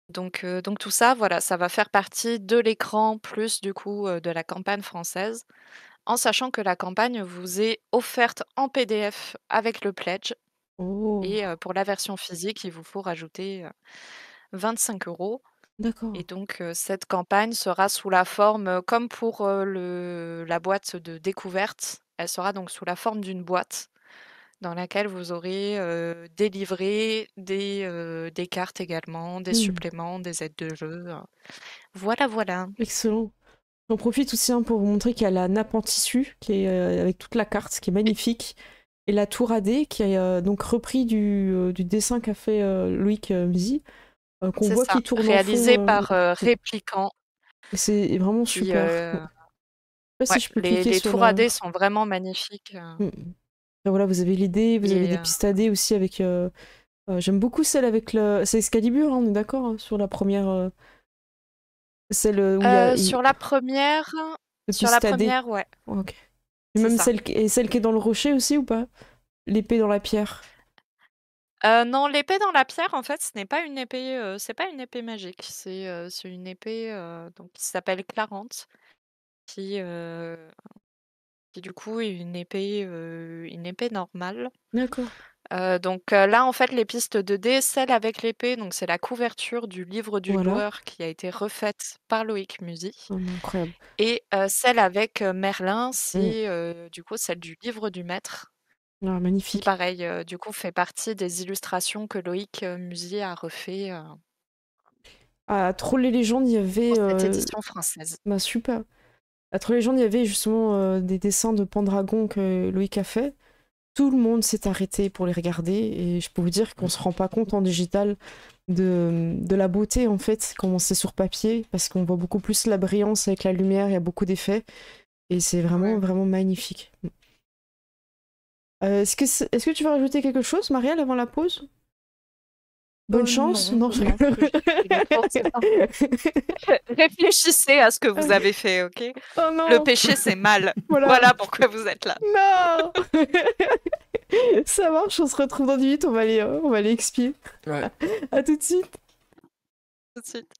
Donc tout ça, voilà, ça va faire partie de l'écran plus du coup de la campagne française, en sachant que la campagne vous est offerte en PDF avec le pledge Oh, et pour la version physique, il vous faut rajouter 25 €. d'accord. Et donc, cette campagne sera sous la forme, comme pour la boîte de découverte, elle sera donc sous la forme d'une boîte dans laquelle vous aurez des livrets, des cartes également, des Hmm. suppléments, des aides de jeu. Voilà, voilà. Excellent. J'en profite aussi pour vous montrer qu'il y a la nappe en tissu qui est avec toute la carte, qui est magnifique, et la tour AD qui est donc repris du dessin qu'a fait Loïc Mzi, qu'on C'est voit ça, qui tourne en réalisé fond. par Répliquant. Et c'est vraiment Qui, super. Je sais pas si ouais, je peux cliquer les sur tours la. AD sont vraiment magnifiques. Hmm. Ben voilà, vous avez l'idée, vous avez Et des pistes AD aussi avec. J'aime beaucoup celle avec le. C'est Excalibur, hein, on est d'accord hein, sur la première. Celle où il y a sur la première, le piste AD. ouais, Ok. Et c'est même ça. celle qui est dans le rocher aussi ou pas? L'épée dans la pierre. Non, l'épée dans la pierre, en fait, ce n'est pas une épée, c'est pas une épée magique. C'est une épée, donc qui s'appelle Clarente, qui, heu, qui du coup est une épée normale. D'accord. Là, en fait, les pistes de dés, celle avec l'épée, donc c'est la couverture du livre du Voilà. joueur qui a été refaite par Loïc Musy. Oh, mais incroyable. Et celle avec Merlin, Mm. c'est du coup celle du livre du maître, Ah, qui magnifique. pareil, du coup fait partie des illustrations que Loïc Musy a refait À Troll les légendes, il y avait. pour cette édition française. Bah, super. À Troll les légendes, il y avait justement des dessins de Pendragon que Loïc a fait. Tout le monde s'est arrêté pour les regarder et je peux vous dire qu'on se rend pas compte en digital de la beauté en fait quand c'est sur papier parce qu'on voit beaucoup plus la brillance avec la lumière, il y a beaucoup d'effets et c'est vraiment Ouais. vraiment magnifique. Est-ce que tu veux rajouter quelque chose, Marielle, avant la pause? Bonne chance? Non, je non, réfléchissez à ce que vous avez fait, ok? Oh non! Le péché, c'est mal. Voilà. Voilà pourquoi vous êtes là. Non! Ça marche, on se retrouve dans 10 minutes, on va aller expier. Ouais. À tout de suite. Tout de suite.